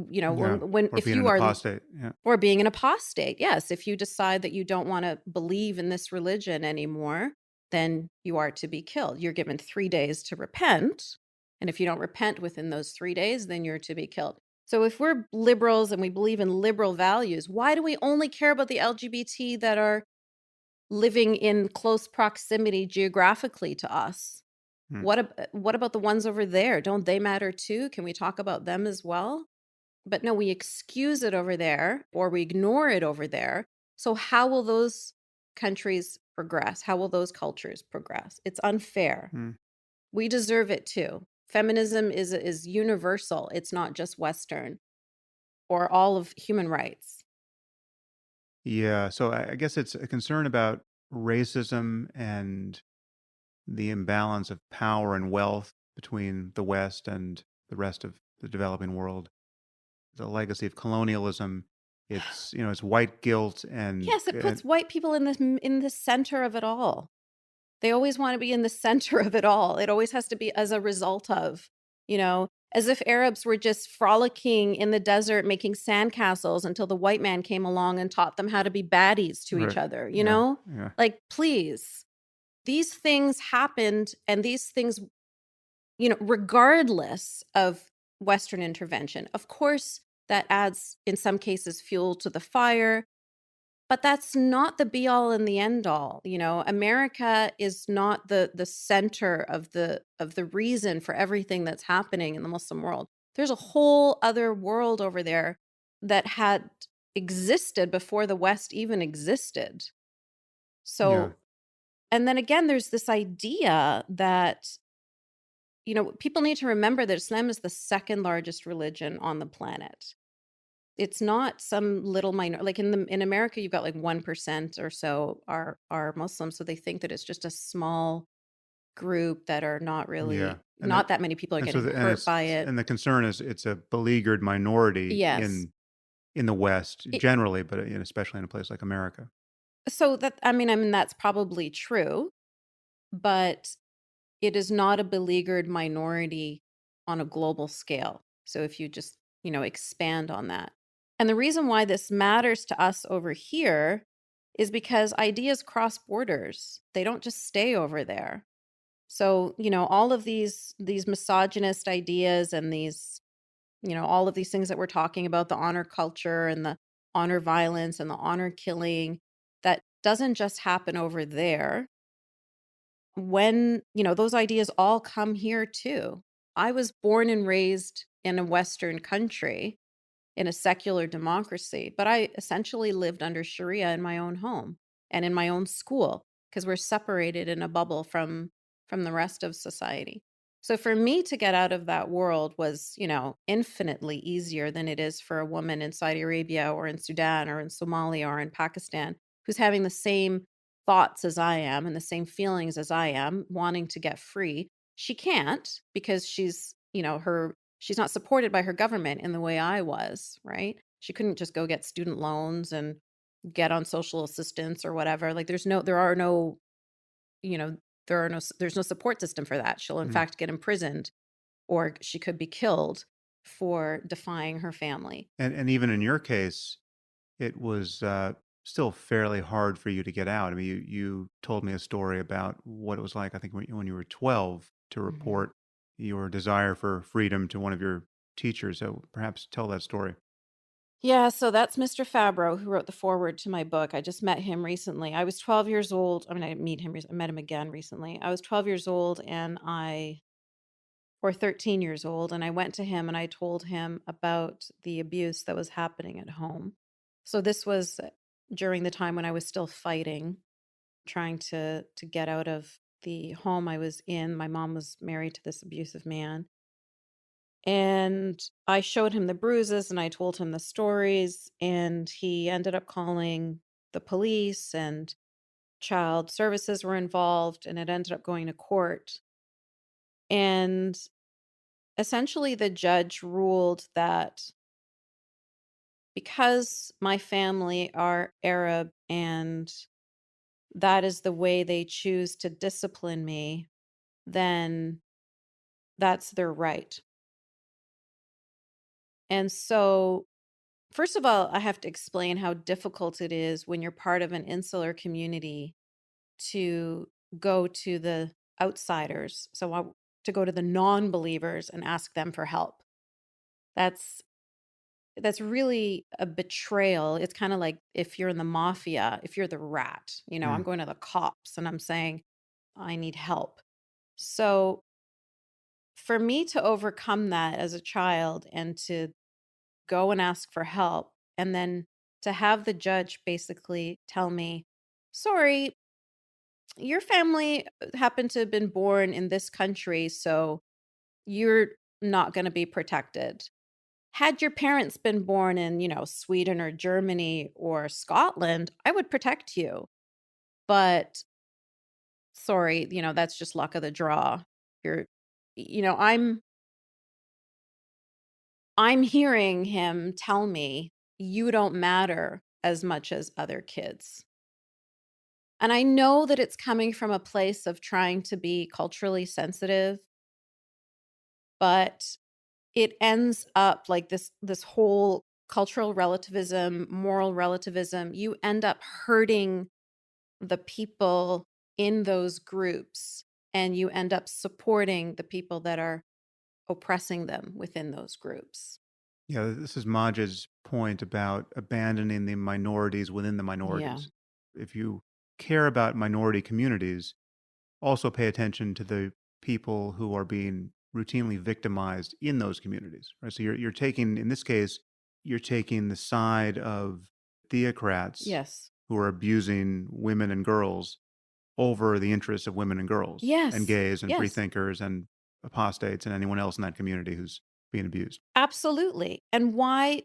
Yeah. when Or if being an you are apostate. Yeah. or being an apostate. Yes, if you decide that you don't want to believe in this religion anymore, then you are to be killed. You're given 3 days to repent, and if you don't repent within those 3 days, then you're to be killed. So if we're liberals and we believe in liberal values, why do we only care about the LGBT that are living in close proximity geographically to us? Mm. What about the ones over there? Don't they matter too? Can we talk about them as well? But no, we excuse it over there or we ignore it over there. So how will those countries progress? How will those cultures progress? It's unfair. Mm. We deserve it too. Feminism is universal. It's not just Western or all of human rights. Yeah. So I guess it's a concern about racism and the imbalance of power and wealth between the West and the rest of the developing world. The legacy of colonialism. It's white guilt Yes, it and puts white people in the center of it all. They always wanna be in the center of it all. It always has to be as a result of, as if Arabs were just frolicking in the desert making sandcastles until the white man came along and taught them how to be baddies to each right. other, you Yeah. know? Yeah. Like, please. These things happened, and these things, regardless of Western intervention. Of course, that adds, in some cases, fuel to the fire. But that's not the be all and the end all, America is not the center of the reason for everything that's happening in the Muslim world. There's a whole other world over there that had existed before the West even existed. Yeah. So, and then again, there's this idea that, people need to remember that Islam is the second largest religion on the planet. It's not some little minor, like in America, you've got like 1% or so are Muslims, so they think that it's just a small group that are not Yeah. really, And that not that many people are and so getting the, and hurt it's by it. and the concern is it's a beleaguered minority Yes. in the West It, generally, but especially in a place like America. so that I mean that's probably true, but it is not a beleaguered minority on a global scale. So if you just, expand on that. And the reason why this matters to us over here is because ideas cross borders. They don't just stay over there. So, all of these misogynist ideas and these, all of these things that we're talking about, the honor culture and the honor violence and the honor killing, that doesn't just happen over there. When, those ideas all come here too. I was born and raised in a Western country, in a secular democracy, but I essentially lived under Sharia in my own home and in my own school because we're separated in a bubble from the rest of society. So for me to get out of that world was, infinitely easier than it is for a woman in Saudi Arabia or in Sudan or in Somalia or in Pakistan who's having the same thoughts as I am and the same feelings as I am, wanting to get free. She can't because she's not supported by her government in the way I was, right? She couldn't just go get student loans and get on social assistance or whatever. Like you know, there's no support system for that. She'll in Mhm. fact get imprisoned or she could be killed for defying her family. And even in your case, it was still fairly hard for you to get out. I mean, you told me a story about what it was like. I think when you were 12 to Mhm. report your desire for freedom to one of your teachers. So perhaps tell that story. Yeah, so that's Mr. Fabro who wrote the foreword to my book. I just met him recently. I was 12 years old. I mean, I didn't meet him. I met him again recently. I was 12 years old or 13 years old, and I went to him and I told him about the abuse that was happening at home. So this was during the time when I was still fighting, trying to get out of the home I was in. My mom was married to this abusive man. And I showed him the bruises and I told him the stories, and he ended up calling the police, and child services were involved, and it ended up going to court. And essentially, the judge ruled that because my family are Arab and that is the way they choose to discipline me, then that's their right. And so, first of all, I have to explain how difficult it is when you're part of an insular community to go to the outsiders. To go to the non-believers and ask them for help. That's that's really a betrayal. It's kind of like if you're in the mafia, if you're the rat, I'm Mm. going to the cops and I'm saying, I need help. So for me to overcome that as a child and to go and ask for help, and then to have the judge basically tell me, sorry, your family happened to have been born in this country, so you're not going to be protected. Had your parents been born in, Sweden or Germany or Scotland, I would protect you. But sorry, that's just luck of the draw. You're, you know, I'm hearing him tell me, you don't matter as much as other kids. And I know that it's coming from a place of trying to be culturally sensitive, but it ends up like this whole cultural relativism, moral relativism, you end up hurting the people in those groups, and you end up supporting the people that are oppressing them within those groups. Yeah, this is Maj's point about abandoning the minorities within the Yeah. minorities. If you care about minority communities, also pay attention to the people who are being routinely victimized in those communities, right? So you're taking, in this case, you're taking the side of theocrats Yes. who are abusing women and girls over the interests of women and girls and Yes. gays and free Yes. thinkers and apostates and anyone else in that community who's being abused. Absolutely. And why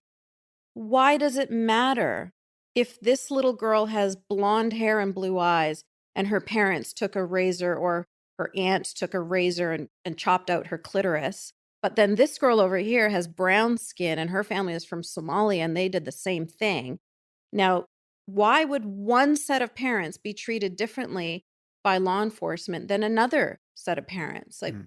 does it matter if this little girl has blonde hair and blue eyes and her parents took a razor, or her aunt took a razor and chopped out her clitoris? But then this girl over here has brown skin and her family is from Somalia and they did the same thing. Now, why would one set of parents be treated differently by law enforcement than another set of parents? Like, Mm.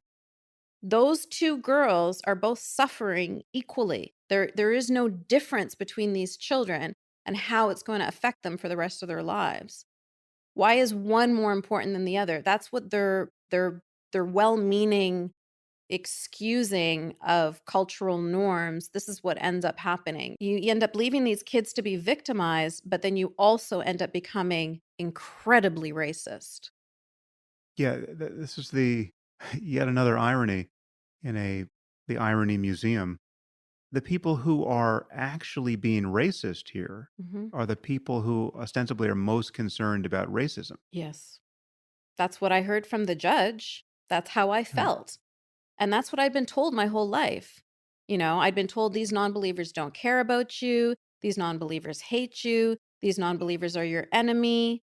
those two girls are both suffering equally. There is no difference between these children and how it's going to affect them for the rest of their lives. Why is one more important than the other? That's what their well-meaning excusing of cultural norms. This is what ends up happening. You end up leaving these kids to be victimized, but then you also end up becoming incredibly racist. Yeah, this is the yet another irony in the irony museum. The people who are actually being racist here Mhm. are the people who ostensibly are most concerned about racism. Yes. That's what I heard from the judge. That's how I Huh. felt. And that's what I've been told my whole life. I'd been told these non-believers don't care about you. These non-believers hate you. These non-believers are your enemy.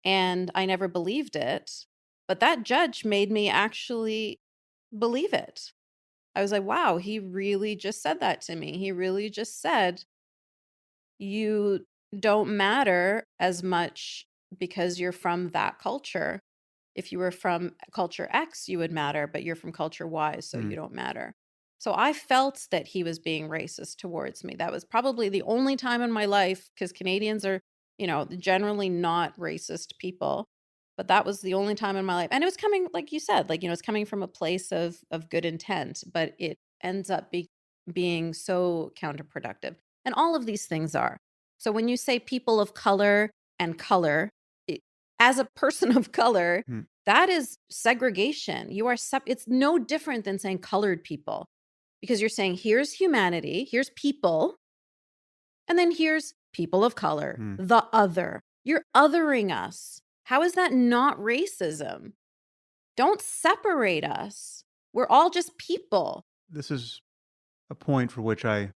And I never believed it. But that judge made me actually believe it. I was like, wow, he really just said that to me. He really just said, you don't matter as much because you're from that culture. If you were from culture X, you would matter, but you're from culture Y, so you Mm. don't matter. So I felt that he was being racist towards me. That was probably the only time in my life, because Canadians are, generally not racist people. But that was the only time in my life. And it was coming, like you said, like, it's coming from a place of good intent, but it ends up being so counterproductive. And all of these things are. So when you say people of color and color, as a person of color, Mm. that is segregation. It's no different than saying colored people, because you're saying here's humanity, here's people, and then here's people of color, Mm. the other. You're othering us. How is that not racism? Don't separate us. We're all just people. This is a point for which I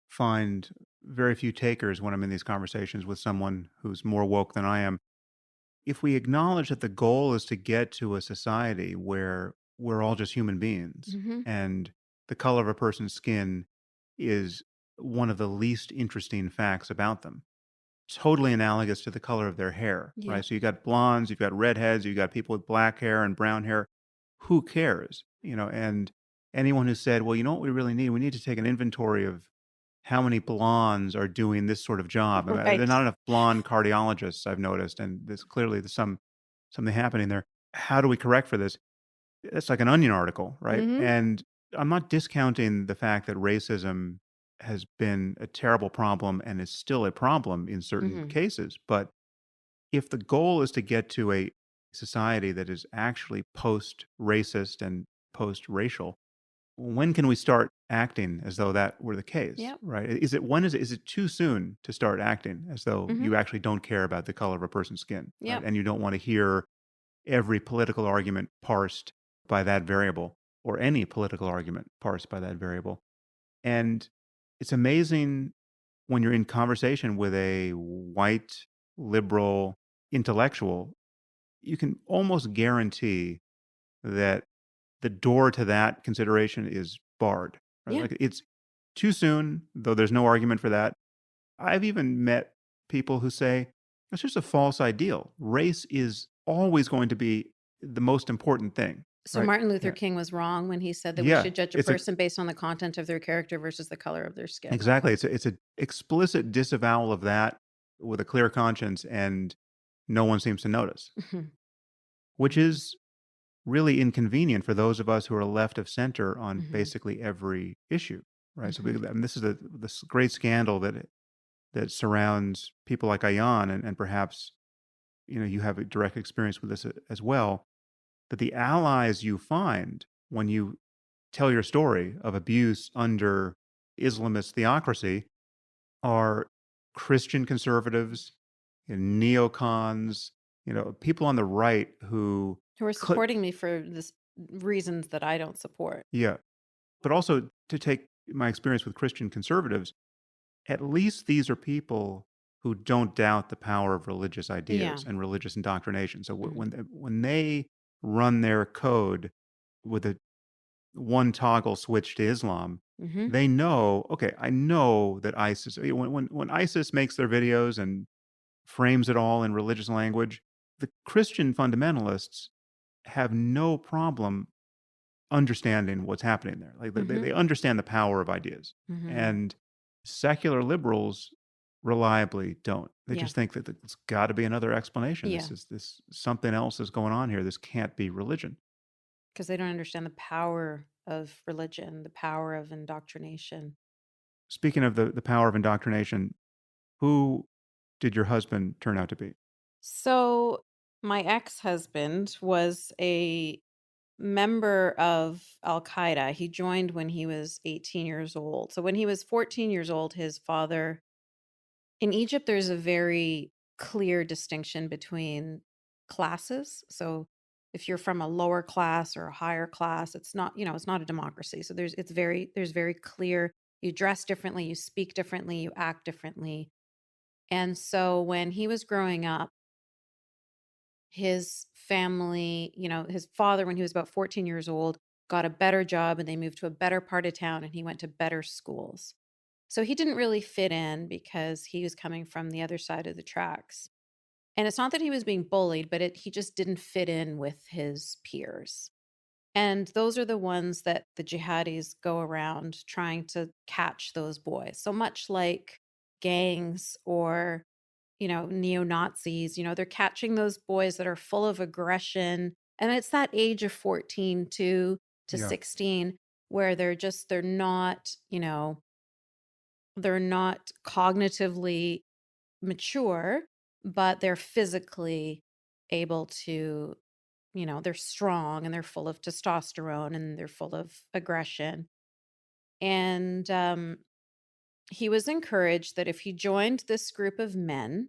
find very few takers when I'm in these conversations with someone who's more woke than I am. If we acknowledge that the goal is to get to a society where we're all just human beings Mhm. and the color of a person's skin is one of the least interesting facts about them, totally analogous to the color of their hair, Yeah. right? So you got blondes, you've got redheads, you've got people with black hair and brown hair. Who cares? And anyone who said, well, you know what we really need? We need to take an inventory of how many blondes are doing this sort of job. There are Right. not enough blonde cardiologists, I've noticed, and there's something happening there. How do we correct for this? It's like an Onion article, right? Mhm. And I'm not discounting the fact that racism has been a terrible problem and is still a problem in certain Mhm. cases, but if the goal is to get to a society that is actually post-racist and post-racial, when can we start acting as though that were the case, Yep. right? Is it too soon to start acting as though Mhm. you actually don't care about the color of a person's skin, right? Yep. And you don't want to hear every political argument parsed by that variable or any political argument parsed by that variable. And it's amazing when you're in conversation with a white liberal intellectual, you can almost guarantee that the door to that consideration is barred. Right? Yeah. Like it's too soon, though there's no argument for that. I've even met people who say it's just a false ideal. Race is always going to be the most important thing. So Right? Martin Luther Yeah. King was wrong when he said that we Yeah. should judge a It's a person based on the content of their character versus the color of their skin. exactly. It's a explicit disavowal of that with a clear conscience, and no one seems to notice, Mhm. which is really inconvenient for those of us who are left of center on Mhm. basically every issue, right? So Mhm. this is this great scandal that surrounds people like Ayan, and perhaps you have a direct experience with this as well. That the allies you find when you tell your story of abuse under Islamist theocracy are Christian conservatives, neocons, people on the right who, Who are cl- supporting me for this reasons that I don't support. yeah, but also to take my experience with Christian conservatives, at least these are people who don't doubt the power of religious Yeah. ideas and religious indoctrination. So Mhm. when they run their code with a one toggle switch to Islam, Mhm. they know, okay, I know that ISIS, when ISIS makes their videos and frames it all in religious language, the Christian fundamentalists have no problem understanding what's happening there. Like they Mhm. understand the power of ideas. Mhm. And secular liberals reliably don't. They Yeah. just think that there's got to be another explanation. Yeah. This something else is going on here. This can't be religion. Because they don't understand the power of religion, the power of indoctrination. Speaking of the power of indoctrination, who did your husband turn out to be? So, my ex-husband was a member of Al-Qaeda. He joined when he was 18 years old. So, when he was 14 years old, his father in Egypt, there's a very clear distinction between classes. So, if you're from a lower class or a higher class, it's not, it's not a democracy. So there's very clear, you dress differently, you speak differently, you act differently. And so when he was growing up, his family, his father, when he was about 14 years old, got a better job and they moved to a better part of town and he went to better schools. So he didn't really fit in because he was coming from the other side of the tracks. And it's not that he was being bullied, but he just didn't fit in with his peers. And those are the ones that the jihadis go around trying to catch those boys. So much like gangs or neo-Nazis, they're catching those boys that are full of aggression. And it's that age of 14 to Yeah. 16 where they're not, they're not cognitively mature, but they're physically able to, they're strong and they're full of testosterone and they're full of aggression. And he was encouraged that if he joined this group of men,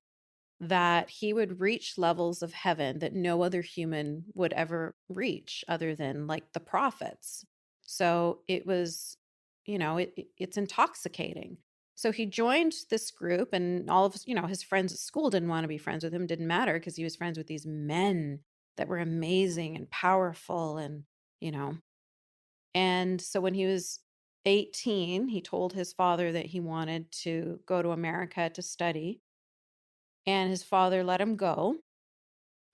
that he would reach levels of heaven that no other human would ever reach other than like the prophets. So it was, it's intoxicating. So he joined this group and all of his, his friends at school didn't want to be friends with him, didn't matter because he was friends with these men that were amazing and powerful you know. And so when he was 18, he told his father that he wanted to go to America to study and his father let him go,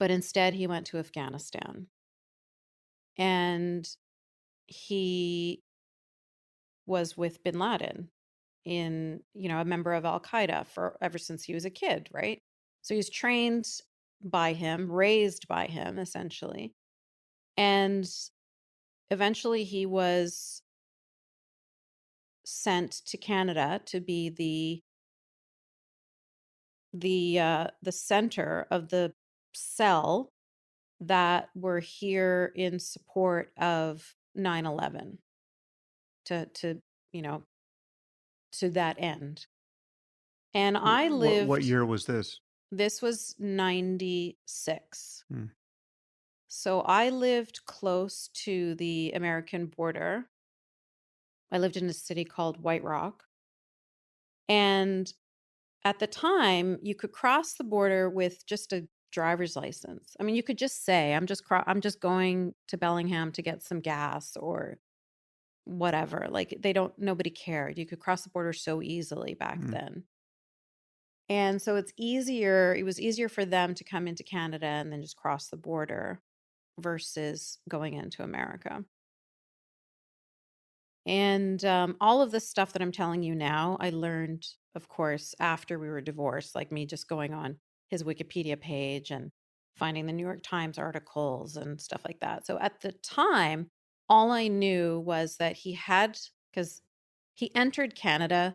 but instead he went to Afghanistan. And he was with bin Laden. a member of Al-Qaeda for ever since he was a kid, right? So he was trained by him, raised by him, essentially. And eventually he was sent to Canada to be the center of the cell that were here in support of 9/11 to you know to that end. And I What lived, year was this? this was 96. Hmm. So I lived close to the American border. I lived in a city called White Rock. And at the time, you could cross the border with just a driver's license. I mean, you could just say, I'm just going to Bellingham to get some gas or whatever. Like nobody cared. You could cross the border so easily back Hmm. then. And so it was easier for them to come into Canada and then just cross the border versus going into America. And all of this stuff that I'm telling you now, I learned, of course, after we were divorced, like me just going on his Wikipedia page and finding the New York Times articles and stuff like that. So at the time, all I knew was that because he entered Canada.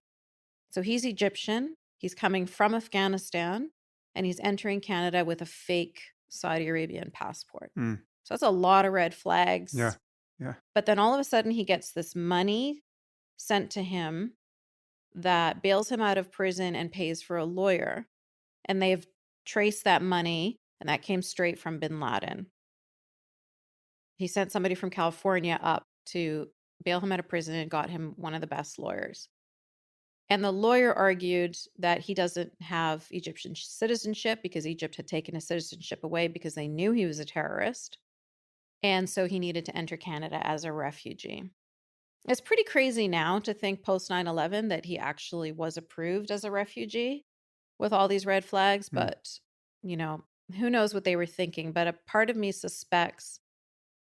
So he's Egyptian, he's coming from Afghanistan, and he's entering Canada with a fake Saudi Arabian passport. Hmm. So that's a lot of red flags. Yeah. Yeah. But then all of a sudden he gets this money sent to him that bails him out of prison and pays for a lawyer. And they've traced that money, and that came straight from bin Laden. He sent somebody from California up to bail him out of prison and got him one of the best lawyers. And the lawyer argued that he doesn't have Egyptian citizenship because Egypt had taken his citizenship away because they knew he was a terrorist. And so he needed to enter Canada as a refugee. It's pretty crazy now to think post 9/11 that he actually was approved as a refugee with all these red flags, Hmm. but who knows what they were thinking. But a part of me suspects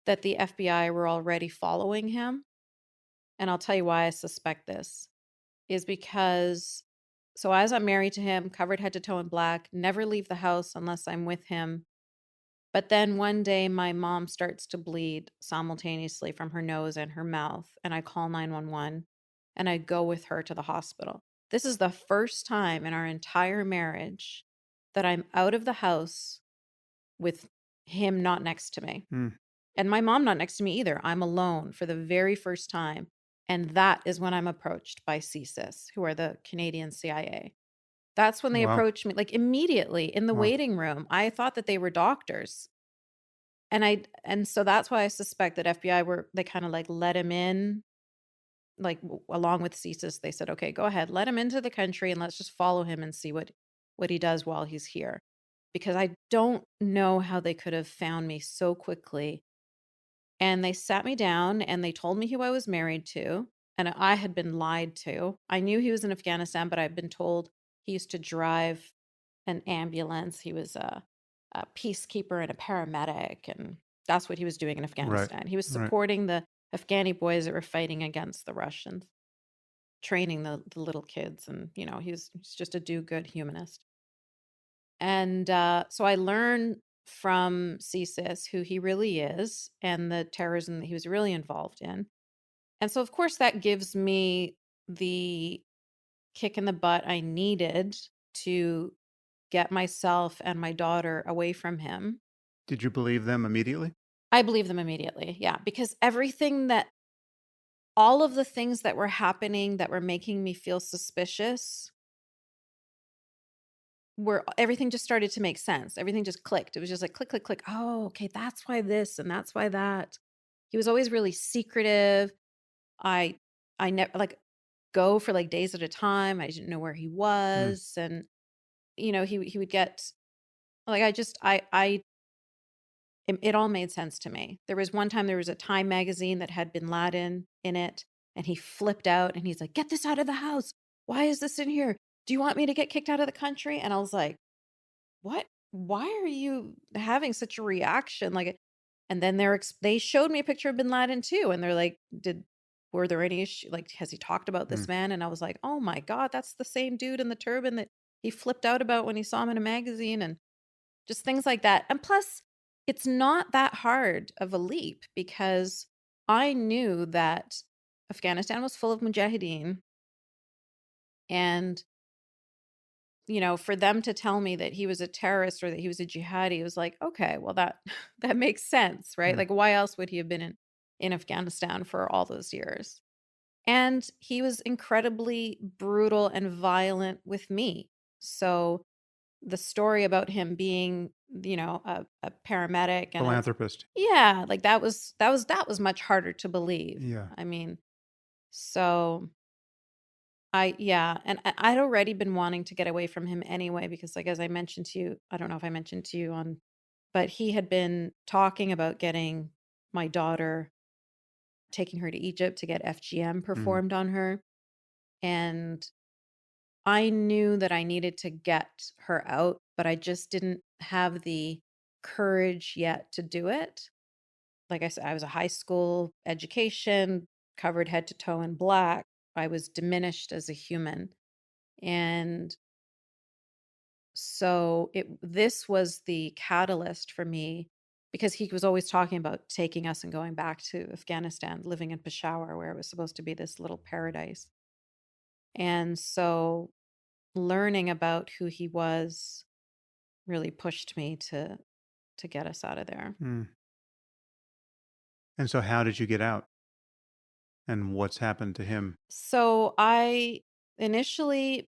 that the FBI were already following him. And I'll tell you why I suspect this is because, so as I'm married to him, covered head to toe in black, never leave the house unless I'm with him. But then one day my mom starts to bleed simultaneously from her nose and her mouth, and I call 911 and I go with her to the hospital. This is the first time in our entire marriage that I'm out of the house with him not next to me. Hmm. And my mom not next to me either. I'm alone for the very first time. And that is when I'm approached by CSIS, who are the Canadian CIA. That's when they Wow. approached me, like immediately in the Wow. waiting room. I thought that they were doctors. And so that's why I suspect that they kind of like let him in, like along with CSIS. They said, okay, go ahead, let him into the country and let's just follow him and see what he does while he's here. Because I don't know how they could have found me so quickly. And they sat me down and they told me who I was married to. And I had been lied to. I knew he was in Afghanistan, but I'd been told he used to drive an ambulance. He was a peacekeeper and a paramedic. And that's what he was doing in Right. Afghanistan. He was Right. supporting the Afghani boys that were fighting against the Russians, training the little kids. And, he's just a do-good humanist. And so I learned from CSIS who he really is and the terrorism that he was really involved in. And so, of course, that gives me the kick in the butt I needed to get myself and my daughter away from him. Did you believe them immediately? I believe them immediately. Yeah. Because all of the things that were happening that were making me feel suspicious everything just started to make sense. Everything just clicked. It was just like click, click, click. Oh, okay, that's why this and that's why that. He was always really secretive. I I never like go for like days at a time. I didn't know where he Hmm. was. And he would get like I just I it all made sense to me. There was one time there was a Time magazine that had bin Laden in it, and he flipped out and he's like, "Get this out of the house. Why is this in here? Do you want me to get kicked out of the country?" And I was like, what? Why are you having such a reaction? Like, and then they showed me a picture of bin Laden too, and they're like, were there any issue? Like, has he talked about this Mm. man? And I was like, oh my God, that's the same dude in the turban that he flipped out about when he saw him in a magazine, and just things like that. And plus, it's not that hard of a leap, because I knew that Afghanistan was full of mujahideen. And, for them to tell me that he was a terrorist or that he was a jihadi, it was like, okay, well, that that makes sense, right? Mm. Like, why else would he have been in Afghanistan for all those years? And he was incredibly brutal and violent with me. So the story about him being, a paramedic and Philanthropist. yeah, like that was much harder to believe. Yeah. I mean, so yeah, and I'd already been wanting to get away from him anyway, because, like, as I mentioned to you, I don't know if I mentioned to you but he had been talking about getting my daughter, taking her to Egypt to get FGM Mm. performed on her. And I knew that I needed to get her out, but I just didn't have the courage yet to do it. Like I said, I was a high school education, covered head to toe in black. I was diminished as a human. And so this was the catalyst for me, because he was always talking about taking us and going back to Afghanistan, living in Peshawar, where it was supposed to be this little paradise. And so learning about who he was really pushed me to get us out of there. Mm. And so, how did you get out? And what's happened to him? So I initially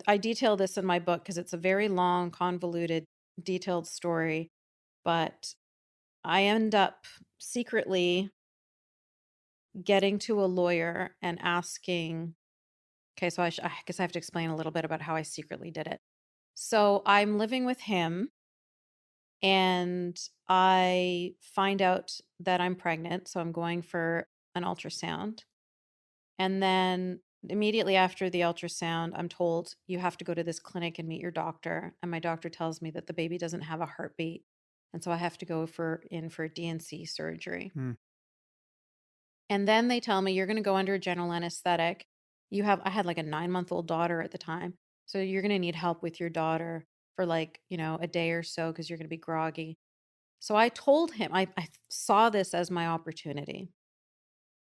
I detail this in my book because it's a very long, convoluted, detailed story, but I end up secretly getting to a lawyer and asking. Okay, so I guess I have to explain a little bit about how I secretly did it. So I'm living with him, and I find out that I'm pregnant. So I'm going for an ultrasound. And then immediately after the ultrasound, I'm told you have to go to this clinic and meet your doctor. And my doctor tells me that the baby doesn't have a heartbeat. And so I have to go for DNC surgery. Mm. And then they tell me you're going to go under a general anesthetic. I had like a 9-month-old daughter at the time. So you're going to need help with your daughter for like, a day or so, because you're going to be groggy. So I told him, I saw this as my opportunity.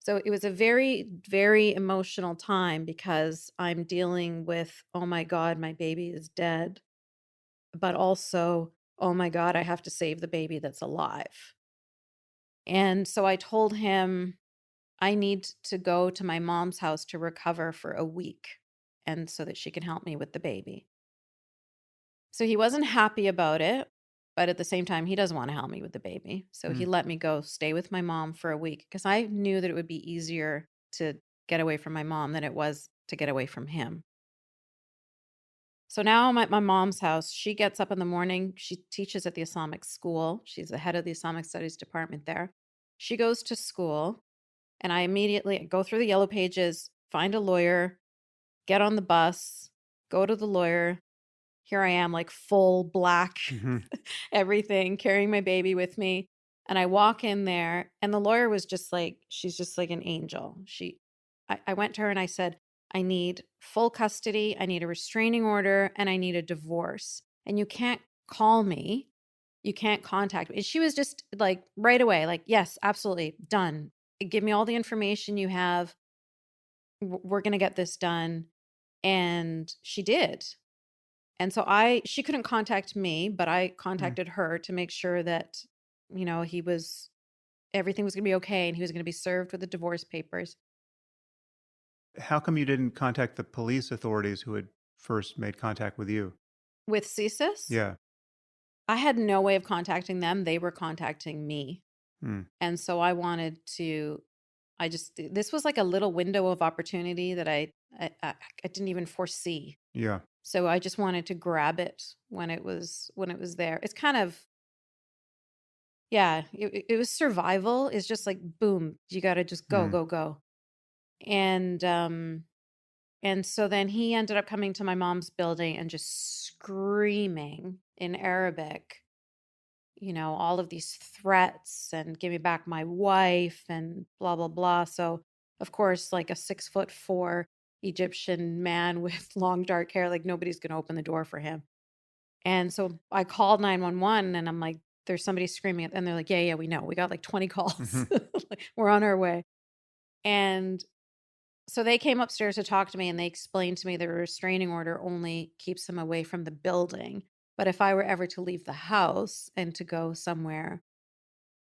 So it was a very, very emotional time, because I'm dealing with, oh my God, my baby is dead. But also, oh my God, I have to save the baby that's alive. And so I told him I need to go to my mom's house to recover for a week, and so that she can help me with the baby. So he wasn't happy about it, but at the same time, he doesn't want to help me with the baby. So he Mm. let me go stay with my mom for a week, because I knew that it would be easier to get away from my mom than it was to get away from him. So now I'm at my mom's house. She gets up in the morning. She teaches at the Islamic school. She's the head of the Islamic studies department there. She goes to school, and I immediately go through the yellow pages, find a lawyer, get on the bus, go to the lawyer. Here I am, like full black, Mhm. everything, carrying my baby with me. And I walk in there, and the lawyer was just like, she's just like an angel. I went to her and I said, I need full custody, I need a restraining order, and I need a divorce. And you can't call me, you can't contact me. And she was just like, right away, like, yes, absolutely, done. Give me all the information you have. We're going to get this done. And she did. And so she couldn't contact me, but I Mm. contacted her to make sure that, everything was going to be okay, and he was going to be served with the divorce papers. How come you didn't contact the police authorities who had first made contact with you? With CSIS, Yeah. I had no way of contacting them. They were contacting me. Mm. And so this was like a little window of opportunity that I didn't even foresee. Yeah. So I just wanted to grab it when it was there. It's kind of, yeah, it was survival. It's just like, boom, you got to just go, Mm. go, go. And so then he ended up coming to my mom's building and just screaming in Arabic, all of these threats and give me back my wife and blah, blah, blah. So of course, like a 6'4" Egyptian man with long dark hair, like nobody's going to open the door for him. And so I called 911 and I'm like, there's somebody screaming. And they're like, yeah, we know. We got like 20 calls. Hmm. Like, we're on our way. And so they came upstairs to talk to me and they explained to me the restraining order only keeps him away from the building. But if I were ever to leave the house and to go somewhere,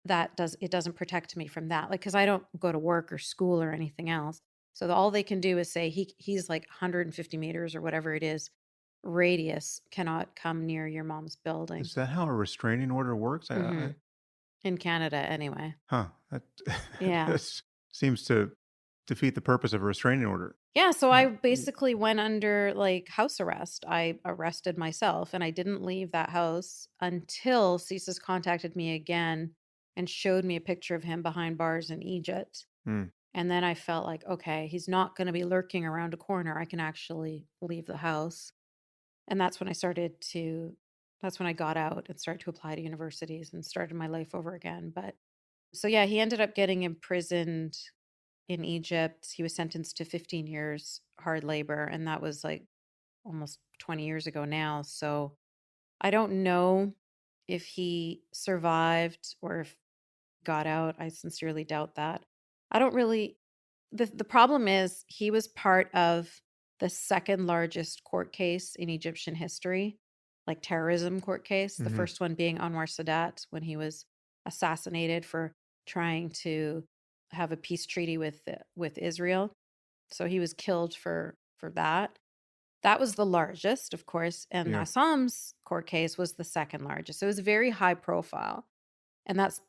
it doesn't protect me from that. Like, because I don't go to work or school or anything else. So all they can do is say he's like 150 meters or whatever it is radius, cannot come near your mom's building. Is that how a restraining order works? Hmm. In Canada, anyway. That Yeah. that seems to defeat the purpose of a restraining order. Yeah. So I Y- basically went under like house arrest. I arrested myself and I didn't leave that house until CSIS contacted me again and showed me a picture of him behind bars in Egypt. Mm, And then I felt like, okay, he's not going to be lurking around a corner. I can actually leave the house. And that's when I got out and started to apply to universities and started my life over again. But so, yeah, he ended up getting imprisoned in Egypt. He was sentenced to 15 years hard labor. And that was like almost 20 years ago now. So I don't know if he survived or if got out. I sincerely doubt that. I don't really the problem is he was part of the second largest court case in Egyptian history, like terrorism court case. The hmm first one being Anwar Sadat when he was assassinated for trying to have a peace treaty with Israel. So he was killed for that. That was the largest, of course, and Yeah. Assam's court case was the second largest. So it was very high profile. And that's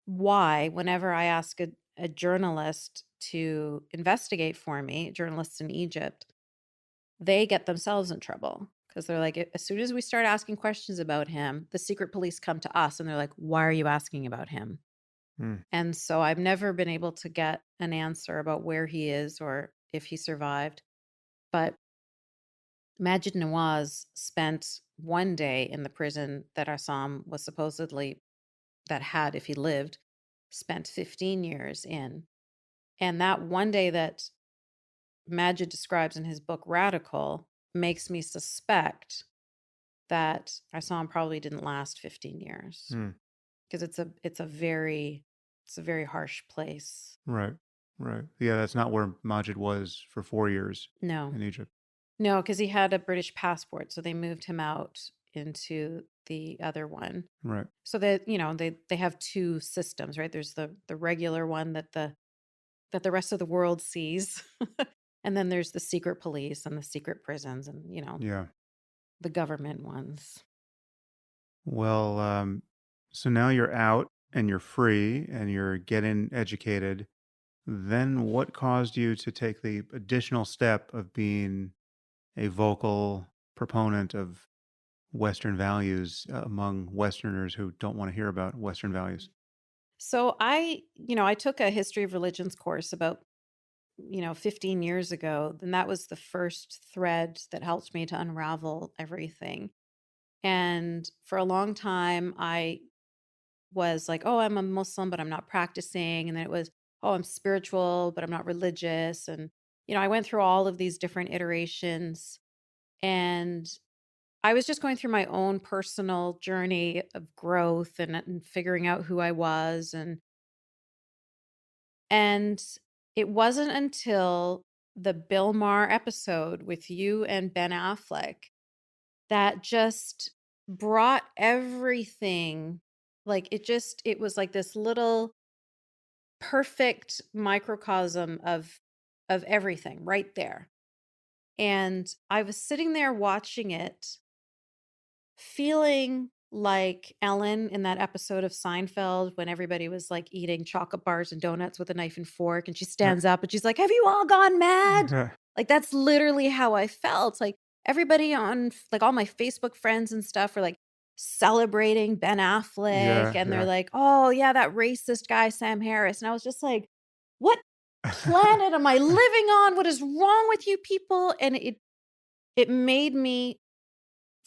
why whenever I ask a journalist to investigate for me, journalists in Egypt, they get themselves in trouble because they're like, as soon as we start asking questions about him, the secret police come to us and they're like, why are you asking about him? Mm, And so I've never been able to get an answer about where he is or if he survived. But Majid Nawaz spent one day in the prison that Assam was supposedly, that had, if he lived, spent 15 years in. And that one day that Majid describes in his book Radical makes me suspect that Assam probably didn't last 15 years mm. because it's a very harsh place. Right. Right. Yeah, that's not where Majid was for 4 years No. in Egypt. No, because he had a British passport, so they moved him out into the other one. Right. So that, they have two systems, right? There's the regular one that the rest of the world sees. And then there's the secret police and the secret prisons and, Yeah. the government ones. Well, so now you're out and you're free and you're getting educated. Then what caused you to take the additional step of being a vocal proponent of Western values among Westerners who don't want to hear about Western values? So I took a history of religions course about, 15 years ago. And that was the first thread that helped me to unravel everything. And for a long time, I was like, oh, I'm a Muslim, but I'm not practicing. And then it was, oh, I'm spiritual, but I'm not religious. And, I went through all of these different iterations. And I was just going through my own personal journey of growth and figuring out who I was. And it wasn't until the Bill Maher episode with you and Ben Affleck that just brought everything, like it was like this little perfect microcosm of everything right there. And I was sitting there watching it, feeling like Ellen in that episode of Seinfeld when everybody was like eating chocolate bars and donuts with a knife and fork, and she stands up and she's like, "Have you all gone mad?" Yeah. Like that's literally how I felt. Like everybody on like all my Facebook friends and stuff were like celebrating Ben Affleck, Yeah. and they're Yeah. like, "Oh yeah, that racist guy Sam Harris," and I was just like, "What planet am I living on? What is wrong with you people?" And it made me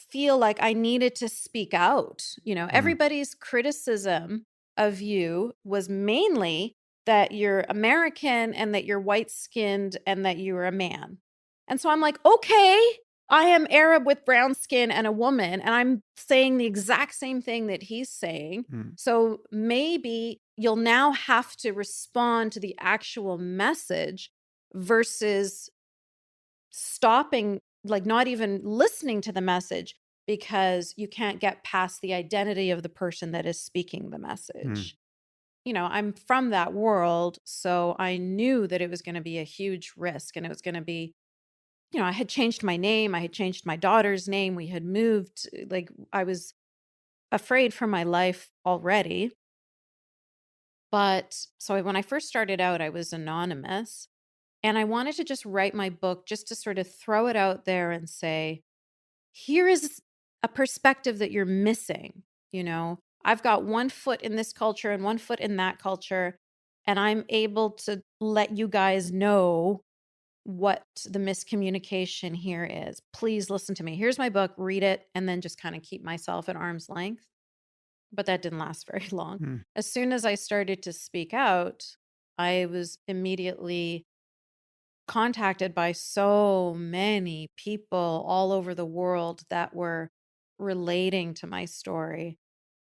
feel like I needed to speak out. Mm, Everybody's criticism of you was mainly that you're American and that you're white-skinned and that you're a man. And so I'm like, okay, I am Arab with brown skin and a woman, and I'm saying the exact same thing that he's saying. Mm. So maybe you'll now have to respond to the actual message versus stopping, like not even listening to the message because you can't get past the identity of the person that is speaking the message. You know, I'm from that world, so I knew that it was going to be a huge risk and it was going to be, you know, I had changed my name, I had changed my daughter's name, we had moved, like I was afraid for my life already. But so when I first started out, I was anonymous and I wanted to just write my book just to sort of throw it out there and say, here is a perspective that you're missing. You know, I've got one foot in this culture and one foot in that culture, and I'm able to let you guys know what the miscommunication here is. Please listen to me. Here's my book, read it, and then just kind of keep myself at arm's length. But that didn't last very long. Mm. As soon as I started to speak out, I was immediately contacted by so many people all over the world that were relating to my story.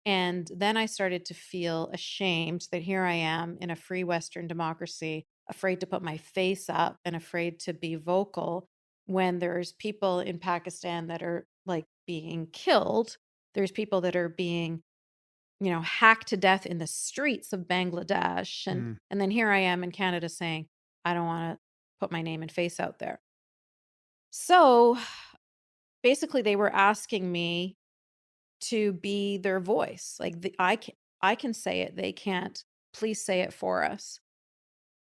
And then I started to feel ashamed that here I am in a free Western democracy, afraid to put my face up and afraid to be vocal when there's people in Pakistan that are like being killed. There's people that are being, you know, hacked to death in the streets of Bangladesh. Mm. And then here I am in Canada saying, I don't want to put my name and face out there. So basically they were asking me to be their voice. Like I can say it, they can't. Please say it for us.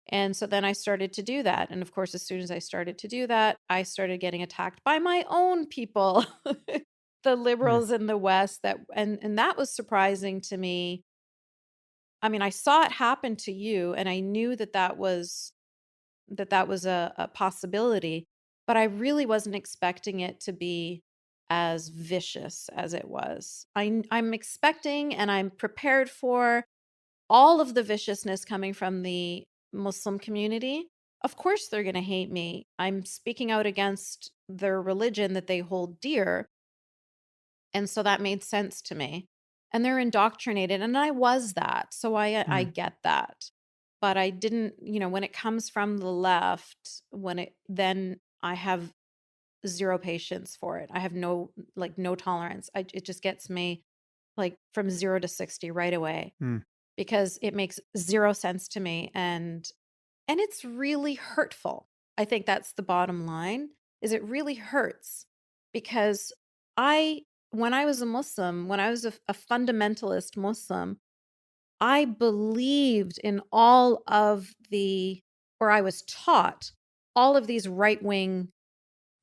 And so then I started to do that. And of course, as soon as I started to do that, I started getting attacked by my own people, the Mm. liberals in the West and that was surprising to me. I mean, I saw it happen to you and I knew that that was a possibility, but I really wasn't expecting it to be as vicious as it was. I'm expecting and I'm prepared for all of the viciousness coming from the Muslim community. Of course, they're going to hate me. I'm speaking out against their religion that they hold dear. And so that made sense to me. And they're indoctrinated. And I was that. So I Mm. get that. But I didn't, you know, when it comes from the left, then I have zero patience for it. I have no tolerance. It just gets me like from 0 to 60 right away Mm. because it makes zero sense to me. And it's really hurtful. I think that's the bottom line, is it really hurts because I when I was a Muslim, when I was a fundamentalist Muslim, I believed in all of or I was taught all of these right-wing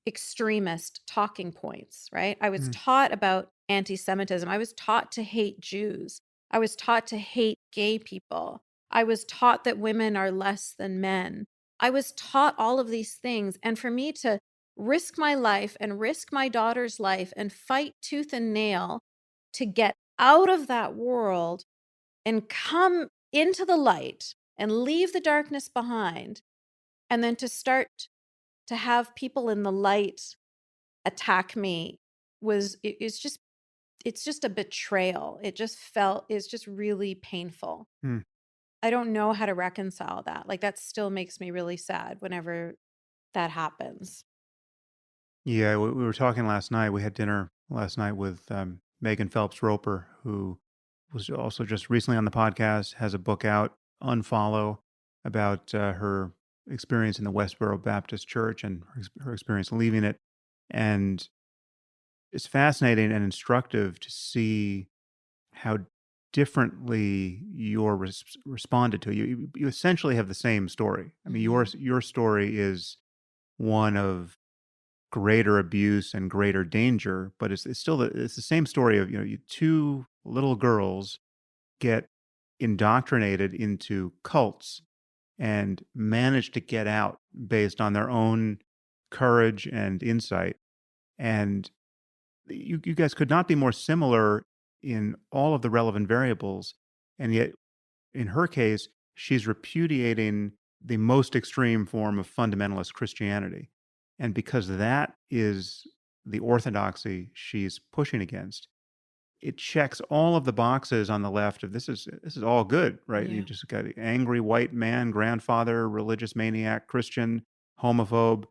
extremist talking points, right? I was Mm. taught about anti Semitism. I was taught to hate Jews. I was taught to hate gay people. I was taught that women are less than men. I was taught all of these things. And for me to risk my life and risk my daughter's life and fight tooth and nail to get out of that world and come into the light and leave the darkness behind, and then to start to have people in the light attack me it's just a betrayal. It's just really painful. Mm. I don't know how to reconcile that. Like that still makes me really sad whenever that happens. Yeah, we were talking last night. We had dinner last night with Megan Phelps Roper, who was also just recently on the podcast, has a book out, Unfollow, about her experience in the Westboro Baptist Church and her experience leaving it. And it's fascinating and instructive to see how differently you're responded to. You essentially have the same story. I mean, Mhm. your story is one of greater abuse and greater danger, but it's still it's the same story of, two little girls get indoctrinated into cults and manage to get out based on their own courage and insight. And you guys could not be more similar in all of the relevant variables. And yet, in her case, she's repudiating the most extreme form of fundamentalist Christianity. And because that is the orthodoxy she's pushing against, it checks all of the boxes on the left of this is all good, right? You Yeah. just got angry white man, grandfather, religious maniac, Christian, homophobe.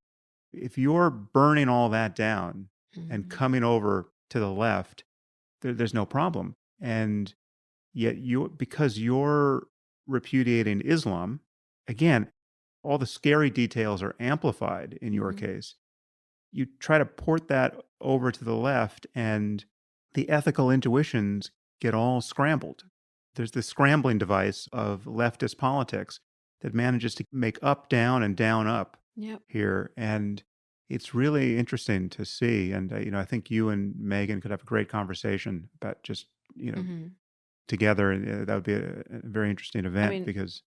If you're burning all that down and Mhm. coming over to the left, there's no problem. And yet because you're repudiating Islam, again, all the scary details are amplified in your Mhm. case. You try to port that over to the left, and the ethical intuitions get all scrambled. There's this scrambling device of leftist politics that manages to make up down and down up Yep. here. And it's really interesting to see. And, I think you and Megan could have a great conversation about just, Mhm. together. And that would be a very interesting I event mean, because,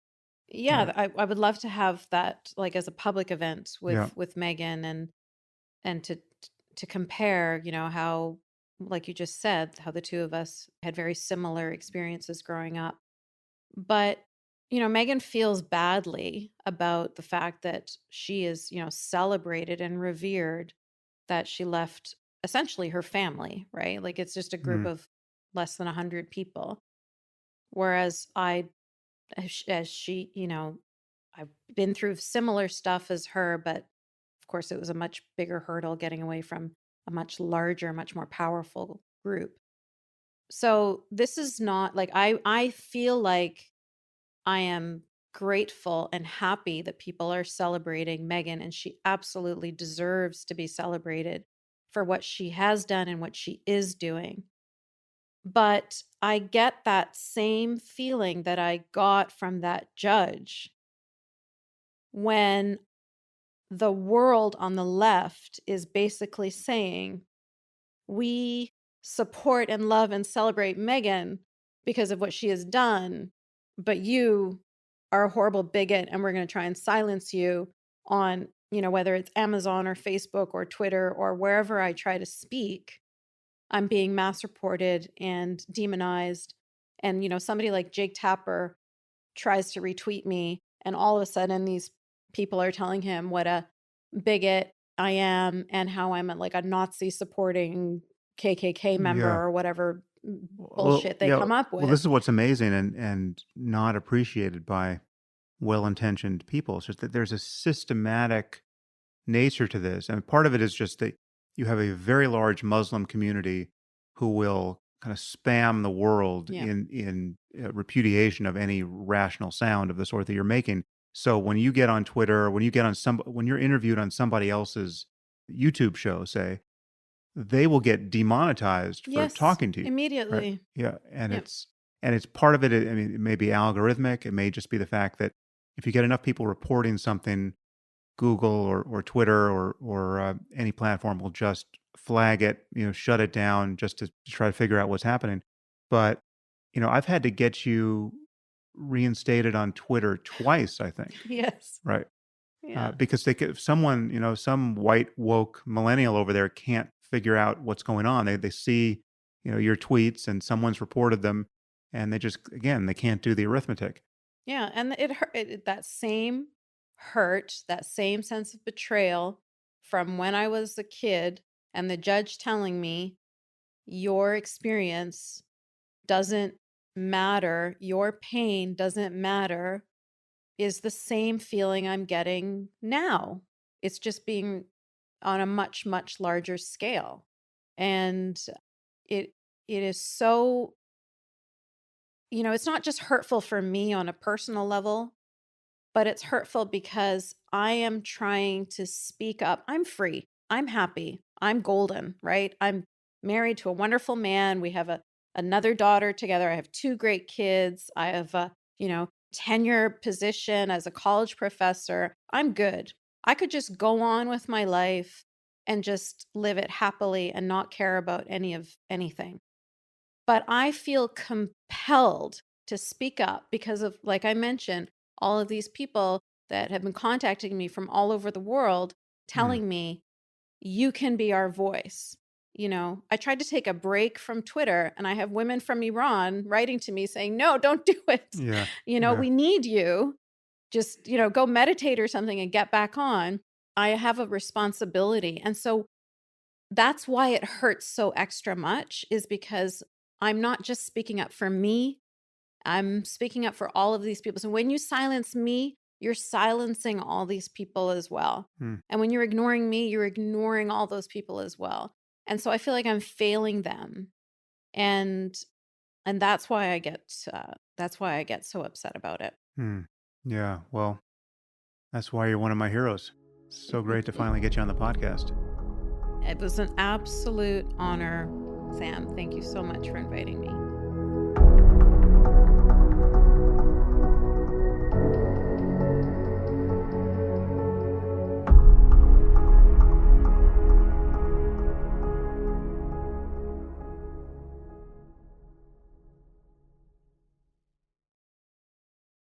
yeah, I would love to have that like as a public event yeah. with Megan and to compare, how like you just said, how the two of us had very similar experiences growing up. But, Megan feels badly about the fact that she is, celebrated and revered, that she left essentially her family, right? Like it's just a group Mm, of less than 100 people. Whereas as she, I've been through similar stuff as her, but of course it was a much bigger hurdle getting away from a much larger, much more powerful group. So this is not like I feel like I am grateful and happy that people are celebrating Megan, and she absolutely deserves to be celebrated for what she has done and what she is doing. But I get that same feeling that I got from that judge when the world on the left is basically saying, we support and love and celebrate Megan because of what she has done, but you are a horrible bigot and we're going to try and silence you on, whether it's Amazon or Facebook or Twitter or wherever I try to speak. I'm being mass reported and demonized. And, somebody like Jake Tapper tries to retweet me, and all of a sudden these people are telling him what a bigot I am and how I'm like a Nazi supporting KKK member yeah. or whatever Well, bullshit they yeah. come up Well, with. this is what's amazing and not appreciated by well-intentioned people. It's just that there's a systematic nature to this, and part of it is just that you have a very large Muslim community who will kind of spam the world Yeah. in repudiation of any rational sound of the sort that you're making. So when you get on Twitter, when you're interviewed on somebody else's YouTube show, say, they will get demonetized for Yes, talking to you, right? immediately. Yeah, and Yep. it's part of it. I mean, it may be algorithmic. It may just be the fact that if you get enough people reporting something, Google or Twitter or any platform will just flag it, shut it down just to try to figure out what's happening. But I've had to get you reinstated on Twitter twice, I think, Yes. right? Yeah. Because if someone, some white woke millennial over there can't figure out what's going on. They see, your tweets and someone's reported them, and they just again they can't do the arithmetic. Yeah, and it hurt that same hurt, that same sense of betrayal from when I was a kid and the judge telling me your experience doesn't matter, your pain doesn't matter, is the same feeling I'm getting now. It's just being on a much, much larger scale. And it it is so, it's not just hurtful for me on a personal level, but it's hurtful because I am trying to speak up. I'm free. I'm happy. I'm golden, right? I'm married to a wonderful man. We have another daughter together. I have two great kids. I have a, tenure position as a college professor. I'm good. I could just go on with my life and just live it happily and not care about any of anything. But I feel compelled to speak up because of, like I mentioned, all of these people that have been contacting me from all over the world Mm, telling me, you can be our voice. I tried to take a break from Twitter, and I have women from Iran writing to me saying, no, don't do it. Yeah. Yeah. We need you. Just, go meditate or something and get back on. I have a responsibility. And so that's why it hurts so extra much, is because I'm not just speaking up for me. I'm speaking up for all of these people. So when you silence me, you're silencing all these people as well. Hmm. And when you're ignoring me, you're ignoring all those people as well. And so I feel like I'm failing them. And that's why I get so upset about it. Hmm. Yeah. Well, that's why you're one of my heroes. So great to finally get you on the podcast. It was an absolute honor, Sam. Thank you so much for inviting me.